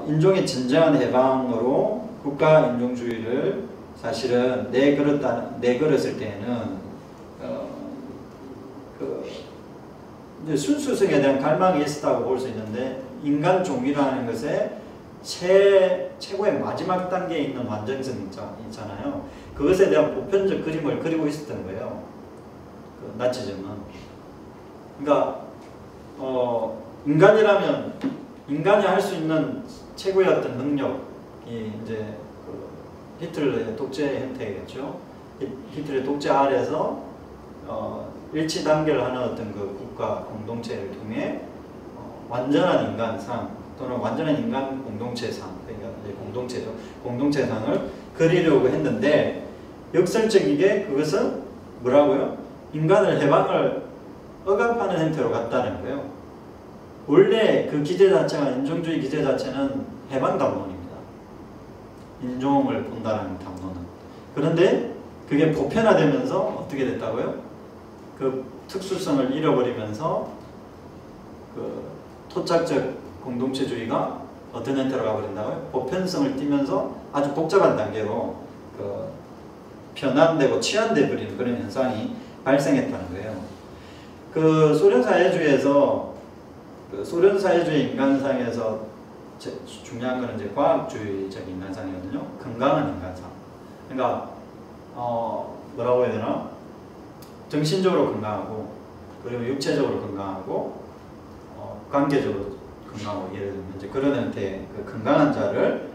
인종의 진정한 해방으로 국가 인종주의를 사실은 내걸었을 때에는 이제 순수성에 대한 갈망이 있었다고 볼 수 있는데, 인간 종이라는 것의 최고의 마지막 단계에 있는 완전성 있잖아요. 그것에 대한 보편적 그림을 그리고 있었던 거예요. 그 나치즘은. 그러니까 인간이라면 인간이 할 수 있는 최고의 어떤 능력이 이제 그 히틀러의 독재 형태겠죠. 히틀러의 독재 아래에서 일치 단계를 하는 어떤 그 국가 공동체를 통해 완전한 인간상 또는 완전한 인간 공동체상, 그러니까 이제 공동체죠. 공동체상을 그리려고 했는데, 역설적이게 그것은 뭐라고요? 인간을 해방을 억압하는 형태로 갔다는 거예요. 원래 그 기제 자체가, 인종주의 기제 자체는 해방 담론입니다. 인종을 본다는 담론은. 그런데 그게 보편화되면서 어떻게 됐다고요? 그 특수성을 잃어버리면서 그 토착적 공동체주의가 어떤 형태로 가버린다고요? 보편성을 띠면서 아주 복잡한 단계로 그 편안되고 치안돼 버리는 그런 현상이 발생했다는 거예요. 그 소련 사회주의에서, 그 소련 사회주의 인간상에서 중요한 거는 이제 과학주의적 인간상이거든요. 건강한 인간상. 그러니까 뭐라고 해야 되나? 정신적으로 건강하고, 그리고 육체적으로 건강하고, 관계적으로 건강하고, 예를 들면 이제 그런 형태의 그 건강한 자를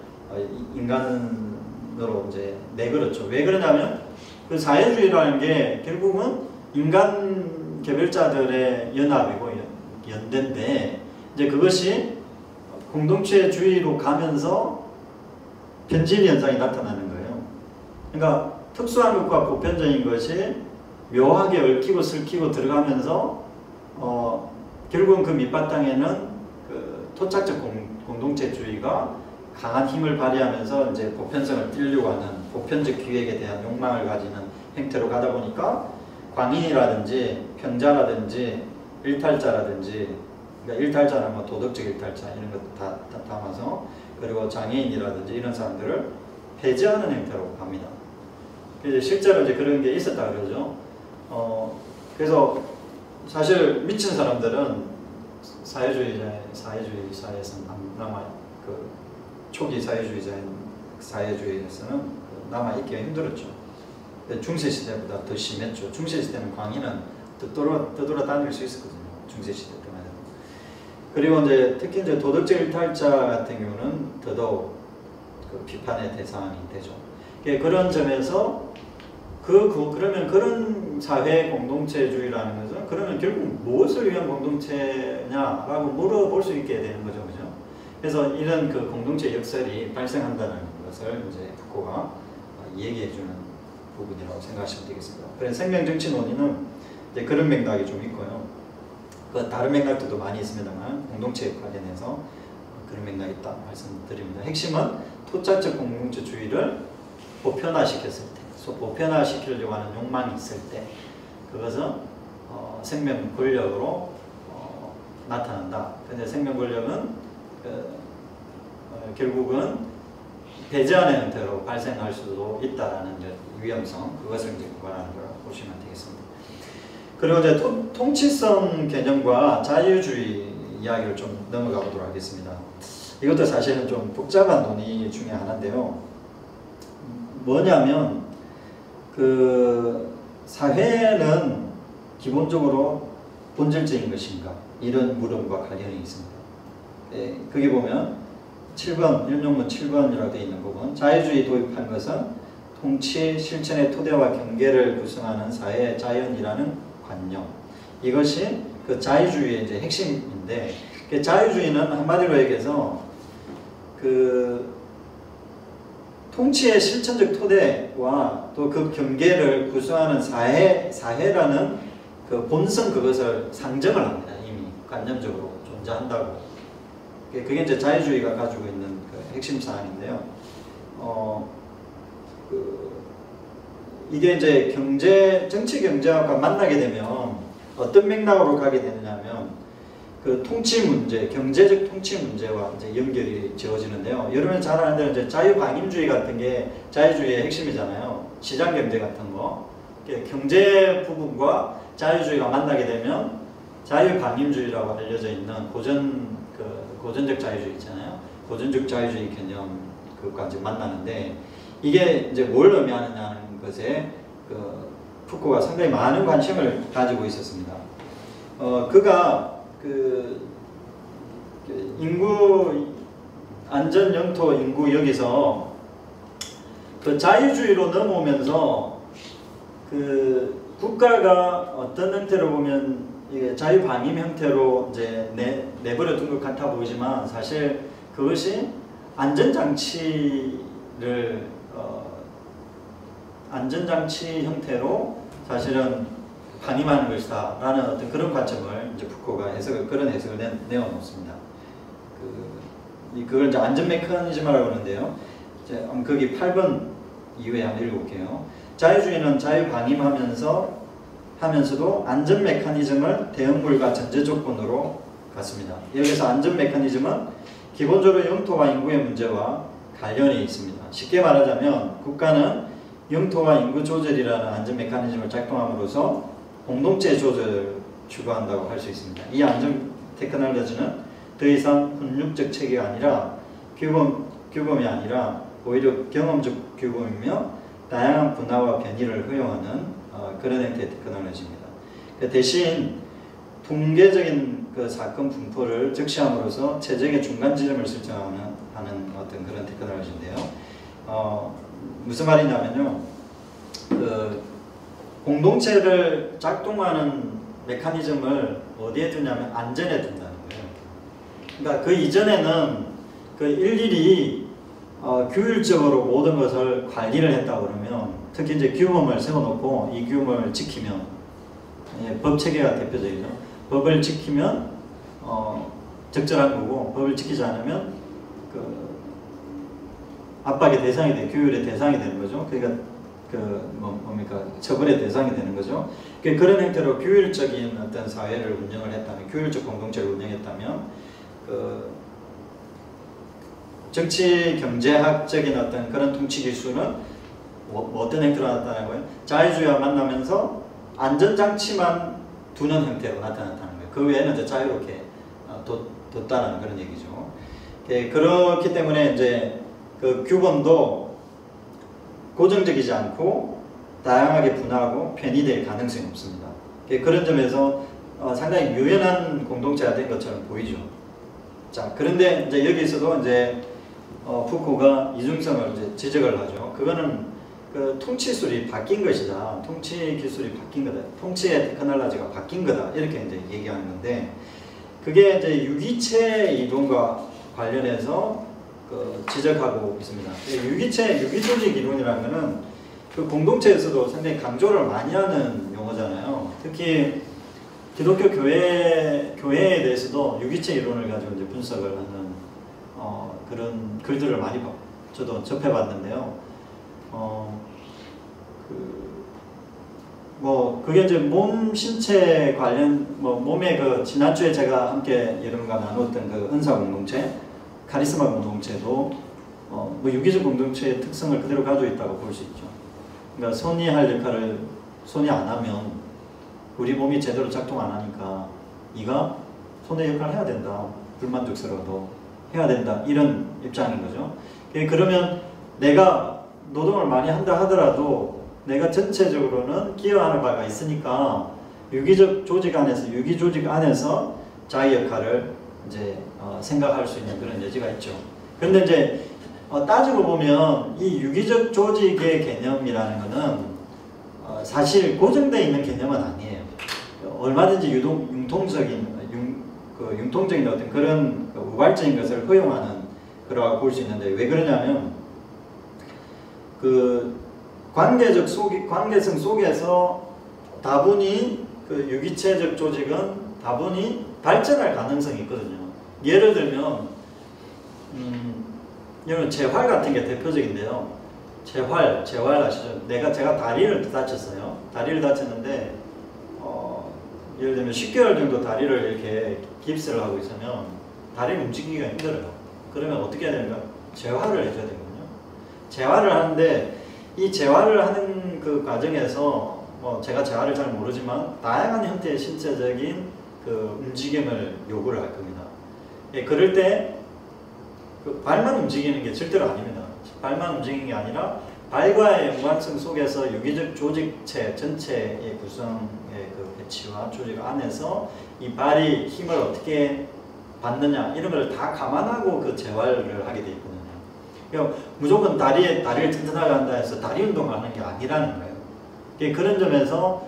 인간으로 이제 내걸었죠. 왜 그러냐면 그 사회주의라는 게 결국은 인간 개별자들의 연합이고 연대인데, 이제 그것이 공동체주의로 가면서 변질 현상이 나타나는 거예요. 그러니까 특수한 것과 보편적인 것이 묘하게 얽히고 설키고 들어가면서 결국은 그 밑바탕에는 그 토착적 공동체주의가 강한 힘을 발휘하면서 이제 보편성을 띄려고 하는 보편적 기획에 대한 욕망을 가지는 행태로 가다 보니까 광인이라든지 평자라든지 일탈자라든지, 그러니까 일탈자는 뭐 도덕적 일탈자 이런 것 다 담아서, 그리고 장애인이라든지 이런 사람들을 배제하는 행태로 갑니다. 그래서 실제로 이제 그런 게 있었다 그러죠. 그래서 사실 미친 사람들은 사회주의 사회에서 남아, 그 초기 사회주의에서는 남아 있기가 힘들었죠. 중세 시대보다 더 심했죠. 중세 시대는 광인은 떠돌아 다닐 수 있었거든요. 중세 시대 때만 해도. 그리고 이제 특히 이제 도덕적 일탈자 같은 경우는 더더욱 그 비판의 대상이 되죠. 그런 점에서 그러면 그런 사회 공동체주의라는 것은 그러면 결국 무엇을 위한 공동체냐라고 물어볼 수 있게 되는 거죠, 그죠? 그래서 이런 그 공동체 역설이 발생한다는 것을 이제 푸코가 얘기해주는 부분이라고 생각하시면 되겠습니다. 그래서 생명정치 논의는 이제 그런 맥락이 좀 있고요. 그 다른 맥락들도 많이 있습니다만 공동체 관련해서 그런 맥락이 있다 말씀드립니다. 핵심은 토착적 공동체주의를 보편화시켰을 때, 보편화시키려고 하는 욕망이 있을 때, 그것은 생명 권력으로 나타난다. 근데 생명 권력은 결국은 배제하는 형태로 발생할 수도 있다라는 위험성, 그것을 이제 구간하는 걸 보시면 되겠습니다. 그리고 이제 통치성 개념과 자유주의 이야기를 좀 넘어가 보도록 하겠습니다. 이것도 사실은 좀 복잡한 논의 중에 하나인데요. 뭐냐면 그 사회는 기본적으로 본질적인 것인가, 이런 물음과 관련이 있습니다. 거기 보면 7번, 일용문 7번이라고 되어 있는 부분, 자유주의 도입한 것은 통치 실천의 토대와 경계를 구성하는 사회의 자연이라는 관념. 이것이 그 자유주의의 이제 핵심인데, 그 자유주의는 한마디로 얘기해서 그 통치의 실천적 토대와 또 그 경계를 구성하는 사회라는 그 본성, 그것을 상정을 합니다. 이미 관념적으로 존재한다고. 그게 이제 자유주의가 가지고 있는 그 핵심 사항인데요. 이게 이제 정치 경제학과 만나게 되면 어떤 맥락으로 가게 되느냐면 그 통치 문제, 경제적 통치 문제와 이제 연결이 지어지는데요. 여러분 잘 아는 대로 이제 자유방임주의 같은 게 자유주의의 핵심이잖아요. 시장 경제 같은 거. 경제 부분과 자유주의가 만나게 되면 자유방임주의라고 알려져 있는 고전적 자유주의 있잖아요. 고전적 자유주의 개념 그것과 이제 만나는데, 이게 이제 뭘 의미하느냐는 것에 그 푸코가 상당히 많은 관심을 가지고 있었습니다. 그가 그 인구 안전 영토 인구 여기서 그 자유주의로 넘어오면서 그 국가가 어떤 형태로 보면 이게 자유방임 형태로 이제 내버려 둔 것 같아 보이지만, 사실 그것이 안전장치 형태로 사실은 방임하는 것이다 라는 어떤 그런 관점을 이제 푸코가 그런 해석을 내어놓습니다. 그걸 이제 안전 메커니즘이라고 하는데요. 이제 거기 8번 이후에 한번 읽어볼게요. 자유주의는 자유방임하면서도 안전 메커니즘을 대응물과 전제 조건으로 갖습니다. 여기서 안전 메커니즘은 기본적으로 영토와 인구의 문제와 관련이 있습니다. 쉽게 말하자면 국가는 영토와 인구 조절이라는 안전 메커니즘을 작동함으로써 공동체 조절을 추구한다고 할 수 있습니다. 이 안전 테크놀로지는 더 이상 훈육적 체계가 아니라 규범이 아니라 오히려 경험적 규범이며 다양한 분화와 변이를 허용하는 그런 형태의 테크놀로지입니다. 대신 통계적인 그 사건 분포를 적시함으로써 최적의 중간 지점을 설정하는 어떤 그런 테크놀로지인데요. 무슨 말이냐면요, 그 공동체를 작동하는 메커니즘을 어디에 두냐면 안전에 둔다는 거예요. 그러니까 그 이전에는 그 일일이 규율적으로 모든 것을 관리를 했다 그러면, 특히 이제 규범을 세워놓고 이 규범을 지키면, 법 체계가 대표적이죠. 법을 지키면 적절한 거고 법을 지키지 않으면 그 압박의 대상이 돼, 규율의 대상이 되는 거죠. 그러니까 뭡니까 처벌의 대상이 되는 거죠. 그런 형태로 규율적인 어떤 사회를 운영을 했다면, 규율적 공동체를 운영했다면, 그 정치 경제학적인 어떤 그런 통치 기술은 어떤 형태로 나타나는 거예요? 자유주의와 만나면서 안전장치만 두는 형태로 나타났다는 거예요. 그 외에는 이제 자유롭게 뒀다는 그런 얘기죠. 그렇기 때문에 이제 그 규범도 고정적이지 않고 다양하게 분화하고 편의될 가능성이 없습니다. 그런 점에서 상당히 유연한 공동체가 된 것처럼 보이죠. 자, 그런데 이제 여기서도 이제 푸코가 이중성을 이제 지적을 하죠. 그거는 그 통치술이 바뀐 것이다. 통치 기술이 바뀐 거다. 통치의 테크놀로지가 바뀐 거다. 이렇게 이제 얘기하는 건데, 그게 이제 유기체 이론과 관련해서 지적하고 있습니다. 유기조직 이론이라는 것은 그 공동체에서도 상당히 강조를 많이 하는 용어잖아요. 특히 기독교 교회에 대해서도 유기체 이론을 가지고 이제 분석을 하는 그런 글들을 많이 저도 접해봤는데요. 그게 이제 몸 신체 관련 몸의 그 지난주에 제가 함께 여러분과 나눴던 그 은사 공동체, 카리스마 공동체도 유기적 공동체의 특성을 그대로 가지고 있다고 볼 수 있죠. 그러니까 손이 할 역할을 손이 안 하면 우리 몸이 제대로 작동 안 하니까 네가 손의 역할을 해야 된다. 불만족스러워도 해야 된다. 이런 입장인 거죠. 그러면 내가 노동을 많이 한다 하더라도 내가 전체적으로는 기여하는 바가 있으니까 유기적 조직 안에서, 유기조직 안에서 자기 역할을 이제 생각할 수 있는 그런 여지가 있죠. 그런데 이제 따지고 보면 이 유기적 조직의 개념이라는 것은 사실 고정되어 있는 개념은 아니에요. 얼마든지 융통적인 어떤 그런 우발적인 것을 허용하는 거라고 볼 수 있는데, 왜 그러냐면 그 관계성 속에서 다분히 그 유기체적 조직은 다분히 발전할 가능성이 있거든요. 예를 들면 여러분 재활 같은 게 대표적인데요. 재활 아시죠? 제가 다리를 다쳤어요. 다리를 다쳤는데 예를 들면 10개월 정도 다리를 이렇게 깁스를 하고 있으면 다리를 움직이기가 힘들어요. 그러면 어떻게 해야 되는가? 재활을 해줘야 되거든요. 재활을 하는데 이 재활을 하는 그 과정에서 제가 재활을 잘 모르지만 다양한 형태의 신체적인 그 움직임을 요구를 할 겁니다. 그럴 때 그 발만 움직이는 게 절대로 아닙니다. 발만 움직이는 게 아니라 발과의 연관성 속에서 유기적 조직체 전체의 구성의 그 배치와 조직 안에서 이 발이 힘을 어떻게 받느냐 이런 걸 다 감안하고 그 재활을 하게 돼 있거든요. 그러니까 무조건 다리를 튼튼하게 한다 해서 다리 운동을 하는 게 아니라는 거예요. 그런 점에서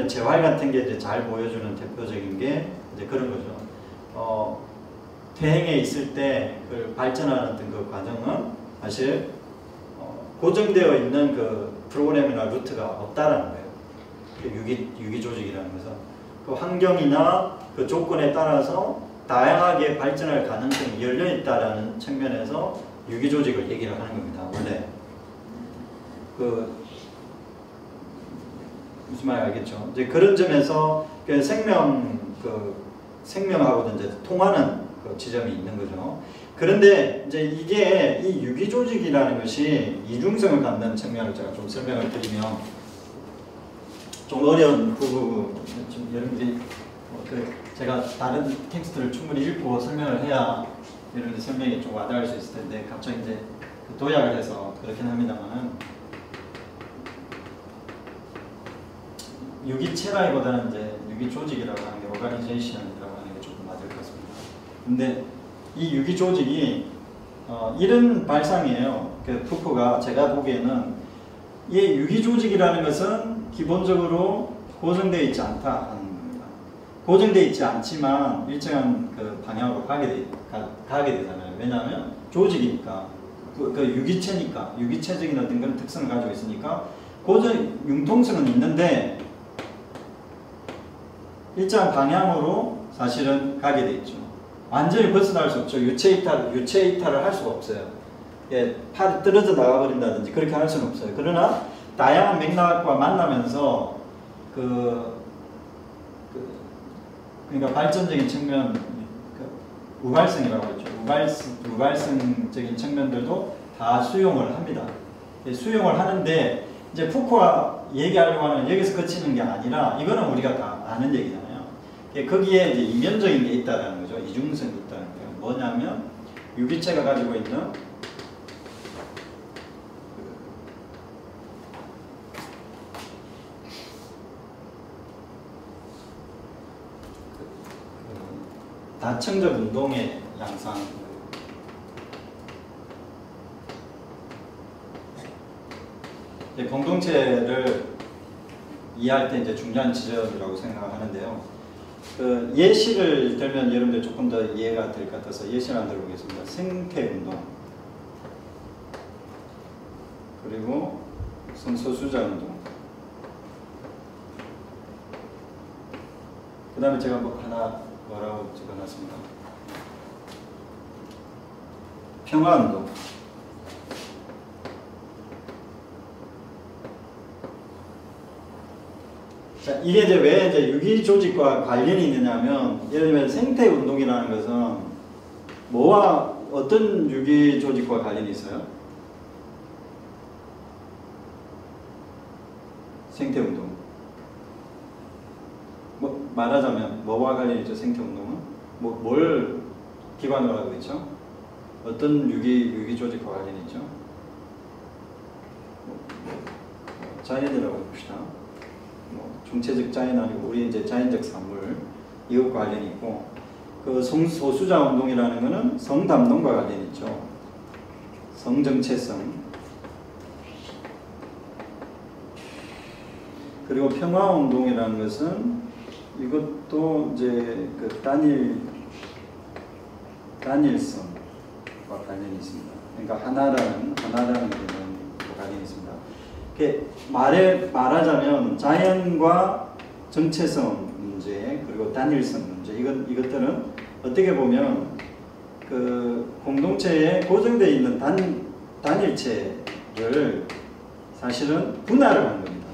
재활 같은 게 이제 잘 보여주는 대표적인 게 이제 그런 거죠. 퇴행에 있을 때 그 발전하는 어떤 그 과정은 사실 고정되어 있는 그 프로그램이나 루트가 없다라는 거예요. 유기 조직이라는 것은 그 환경이나 그 조건에 따라서 다양하게 발전할 가능성이 열려 있다라는 측면에서 유기 조직을 얘기를 하는 겁니다. 원래 무슨 말인지 알겠죠? 이제 그런 점에서 그 생명하고도 이제 통하는 그 지점이 있는 거죠. 그런데 이제 이게 이 유기 조직이라는 것이 이중성을 갖는 측면을 제가 좀 설명을 드리면 좀 어려운 부분, 좀 여러분들이 제가 다른 텍스트를 충분히 읽고 설명을 해야 여러분들 설명이 좀 와닿을 수 있을 텐데 갑자기 이제 도약을 해서 그렇긴 합니다만은 유기체라기보다는 이제 유기 조직이라고 하는 게 오가니제이션이라고 하는 게 조금 맞을 것 같습니다. 근데 이 유기 조직이 이런 발상이에요. 그 푸코가 제가 보기에는 이 유기 조직이라는 것은 기본적으로 고정되어 있지 않다 하는 겁니다. 고정되어 있지 않지만 일정한 그 방향으로 가게 되잖아요. 왜냐하면 조직이니까 그 유기체니까 유기체적인 어떤 그런 특성을 가지고 있으니까 융통성은 있는데 일정 방향으로 사실은 가게 돼 있죠. 완전히 벗어날 수 없죠. 유체 이탈을 할 수가 없어요. 예, 팔이 떨어져 나가버린다든지 그렇게 할 수는 없어요. 그러나 다양한 맥락과 만나면서 그러니까 발전적인 측면, 우발성이라고 했죠. 우발성적인 측면들도 다 수용을 합니다. 예, 수용을 하는데 이제 푸코가 얘기하려고 하는 여기서 그치는 게 아니라 이거는 우리가 다 아는 얘기잖아요. 예, 거기에 이제 이면적인 게 있다는 거죠. 이중성이 있다는 거예요. 뭐냐면 유기체가 가지고 있는 다층적 운동의 양상. 공동체를 이해할 때 이제 중요한 지점이라고 생각하는데요. 그 예시를 들면 여러분들 조금 더 이해가 될 것 같아서 예시를 안 들어보겠습니다. 생태 운동, 그리고 성소수자 운동. 그 다음에 제가 하나 뭐라고 적어놨습니다. 평화운동. 자, 이게 이제 왜 이제 유기조직과 관련이 있느냐면, 예를 들면 생태운동이라는 것은 뭐와 어떤 유기조직과 관련이 있어요? 생태운동. 뭐 말하자면 뭐와 관련이 있죠? 생태운동은? 뭘 기반으로 하고 있죠? 어떤 유기조직과 관련이 있죠? 자연이라고 봅시다. 중체적 자연 아니고 우리 이제 자연적 산물, 이것과 관련이 있고, 그 성소수자 운동이라는 것은 성담론과 관련이 있죠. 성정체성. 그리고 평화운동이라는 것은 이것도 이제 그 단일성과 관련이 있습니다. 그러니까 하나라는 개념과 관련이 있습니다. 말하자면 자연과 정체성 문제, 그리고 단일성 문제, 이것들은 어떻게 보면 그 공동체에 고정되어 있는 단일체를 사실은 분할을 한 겁니다.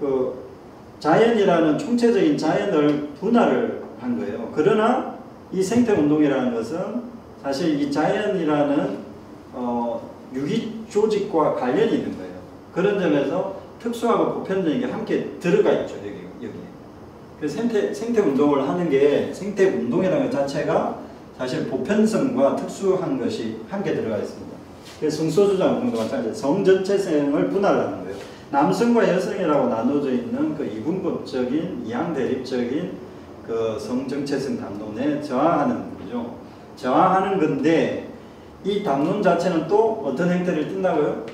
그 자연이라는 총체적인 자연을 분할을 한 거예요. 그러나 이 생태운동이라는 것은 사실 이 자연이라는 유기조직과 관련이 있는 거예요. 그런 점에서 특수하고 보편적인 게 함께 들어가 있죠. 여기에. 그래서 생태운동을 하는 게, 생태운동이라는 것 자체가 사실 보편성과 특수한 것이 함께 들어가 있습니다. 그래서 성소수자 운동도 마찬가지로 성전체성을 분할하는 거예요. 남성과 여성이라고 나눠져 있는 그 이분법적인, 이양대립적인 그 성정체성 담론에 저항하는 거죠. 저항하는 건데, 이 담론 자체는 또 어떤 행태를 띈다고요?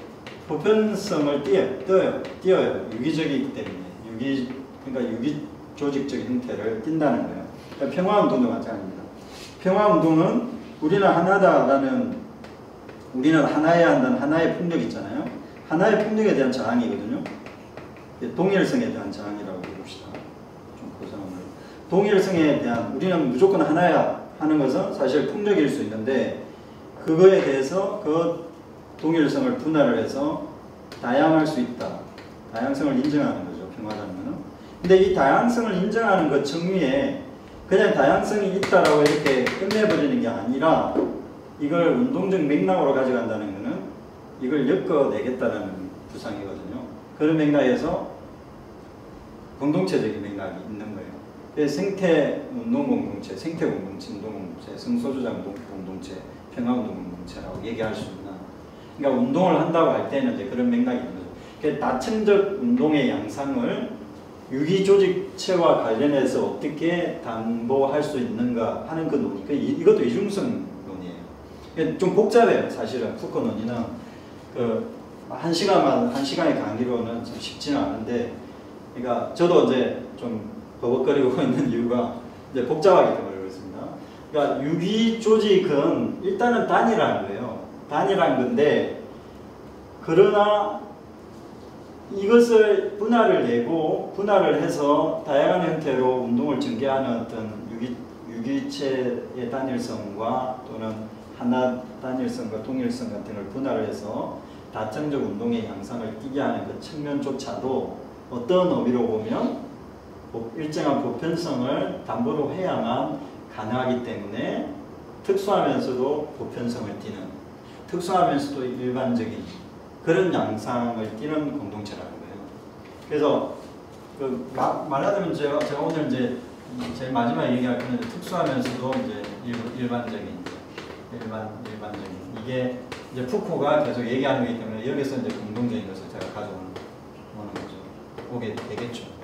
보편성을 띄어요. 유기적이기 때문에. 그러니까 유기조직적인 형태를 띈다는 거예요. 그러니까 평화운동도 마찬가지입니다. 평화운동은 우리는 하나다라는, 우리는 하나여야 한다는 하나의 폭력 있잖아요. 하나의 폭력에 대한 저항이거든요. 동일성에 대한 저항이라고 봅시다. 좀 고상을. 동일성에 대한, 우리는 무조건 하나야 하는 것은 사실 폭력일 수 있는데, 그거에 대해서 그 동일성을 분할을 해서 다양할 수 있다. 다양성을 인정하는 거죠. 평화라는 것은. 근데 이 다양성을 인정하는 것 정의에 그냥 다양성이 있다라고 이렇게 끝내버리는 게 아니라, 이걸 운동적 맥락으로 가져간다는 것은 이걸 엮어내겠다라는 구상이거든요. 그런 맥락에서 공동체적인 맥락이 있는 거예요. 생태운동 공동체, 생태공동체, 운동공동체, 성소수자 공동체, 평화운동 공동체라고 얘기할 수 있는, 그러니까 운동을 한다고 할 때는 이제 그런 맥락이 있는 거죠. 그러니까 다층적 운동의 양상을 유기조직체와 관련해서 어떻게 담보할 수 있는가 하는 그 논의. 이것도 이중성 논의예요. 좀 복잡해요. 사실은 푸코 논의는 한 시간의 강의로는 좀 쉽지는 않은데, 그러니까 저도 이제 좀 버벅거리고 있는 이유가 이제 복잡하기 때문에 그렇습니다. 그러니까 유기조직은 일단은 단일한 거예요. 단일한 건데, 그러나 이것을 분할을 내고 분할을 해서 다양한 형태로 운동을 전개하는 어떤 유기체의 단일성과 또는 하나 단일성과 동일성 같은 걸 분할을 해서 다층적 운동의 양상을 띠게 하는 그 측면조차도 어떤 의미로 보면 일정한 보편성을 담보로 해야만 가능하기 때문에 특수하면서도 보편성을 띠는, 특수하면서도 일반적인 그런 양상을 띠는 공동체라는 거예요. 그래서 말하자면 제가 오늘 이제 제일 마지막에 얘기할 거는 특수하면서도 이제 일반적인 이게 이제 푸코가 계속 얘기하는 거기 때문에 여기서 이제 공동적인 것을 제가 가져오는 거죠. 오게 되겠죠.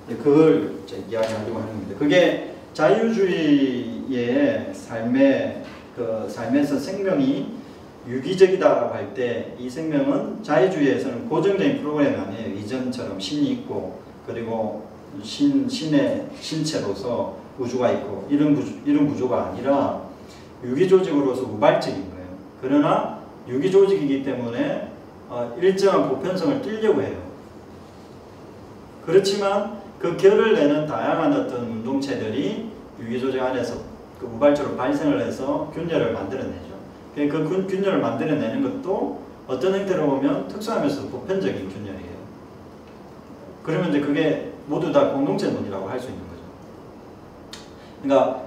그걸 이제 이야기하려고 하는 겁니다. 그게 자유주의의 삶에서 생명이 유기적이다라고 할 때 이 생명은 자유주의에서는 고정적인 프로그램이 아니에요. 이전처럼 신이 있고 그리고 신의 신체로서 우주가 있고 이런 구조가 아니라 유기조직으로서 우발적인 거예요. 그러나 유기조직이기 때문에 일정한 보편성을 띠려고 해요. 그렇지만 그 결을 내는 다양한 어떤 운동체들이 유기조직 안에서 그 우발적으로 발생을 해서 균열을 만들어내죠. 그 균열을 만들어내는 것도 어떤 형태로 보면 특수하면서도 보편적인 균열이에요. 그러면 이제 그게 모두 다 공동체 논이라고 할 수 있는 거죠. 그러니까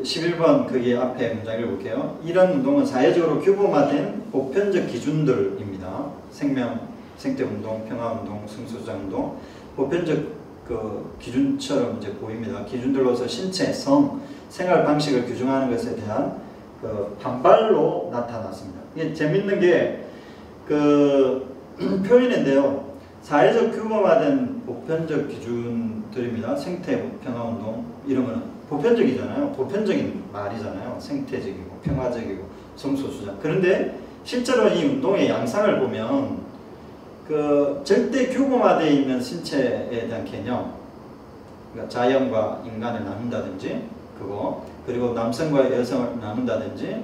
11번 거기 앞에 문장 읽어볼게요. 이런 운동은 사회적으로 규범화된 보편적 기준들입니다. 생태운동, 평화운동, 승수자운동, 보편적 그 기준처럼 이제 보입니다. 기준들로서 신체, 성, 생활 방식을 규정하는 것에 대한 그 반발로 나타났습니다. 이게 재밌는 게 그 표현인데요. 사회적 규범화된 보편적 기준들입니다. 생태, 평화운동 이런 거는 보편적이잖아요. 보편적인 말이잖아요. 생태적이고 평화적이고 성소수자. 그런데 실제로 이 운동의 양상을 보면 그 절대 규범화되어 있는 신체에 대한 개념, 그러니까 자연과 인간을 나눈다든지 그거, 그리고 남성과 여성을 나눈다든지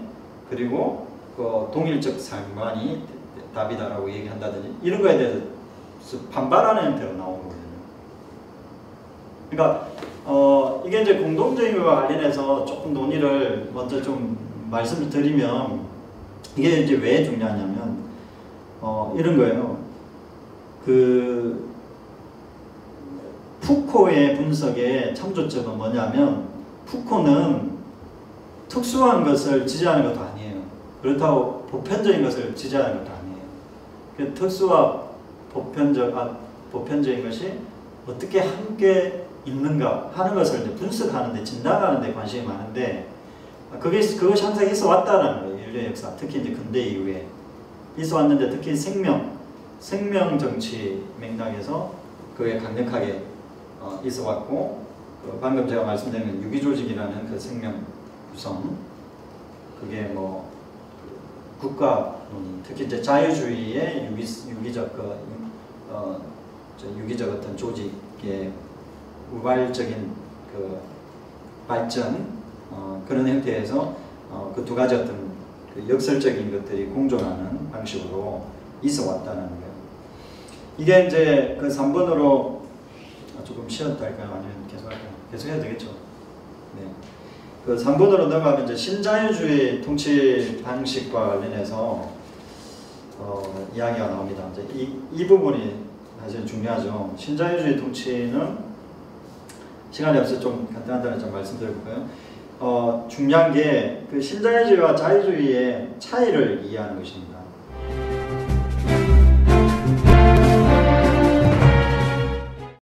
그리고 그 동일적 삶만이 답이다라고 얘기한다든지 이런 거에 대해서 반발하는 형태로 나오는 거거든요. 그러니까 이게 이제 공동적인 것과 관련해서 조금 논의를 먼저 좀 말씀을 드리면 이게 이제 왜 중요하냐면 이런 거예요. 그 푸코의 분석의 참조점은 뭐냐면 푸코는 특수한 것을 지지하는 것도 아니에요. 그렇다고 보편적인 것을 지지하는 것도 아니에요. 그 특수와 보편적인 것이 어떻게 함께 있는가 하는 것을 이제 분석하는데 진단하는 데 관심이 많은데 그것이 항상 있어 왔다라는 거예요. 인류의 역사, 특히 이제 근대 이후에 있어 왔는데 특히 생명 정치 맥락에서 그게 강력하게 있어 왔고 방금 제가 말씀드린 유기조직이라는 그 생명 구성 그게 뭐 국가 특히 이제 자유주의의 유기적 유기적 어떤 조직의 우발적인 그 발전 그런 형태에서 그 두 가지 어떤 그 역설적인 것들이 공존하는 방식으로 있어 왔다는 거예요. 이게 이제 그 3번으로 조금 쉬었다 할까요? 아니면 계속 할까요? 계속 해야 되겠죠. 네. 그 3번으로 넘어가면 이제 신자유주의 통치 방식과 관련해서 이야기가 나옵니다. 이제 이 부분이 사실 중요하죠. 신자유주의 통치는 시간이 없어서 좀 간단하게 좀 말씀드려볼까요? 중요한 게 그 신자유주의와 자유주의의 차이를 이해하는 것입니다.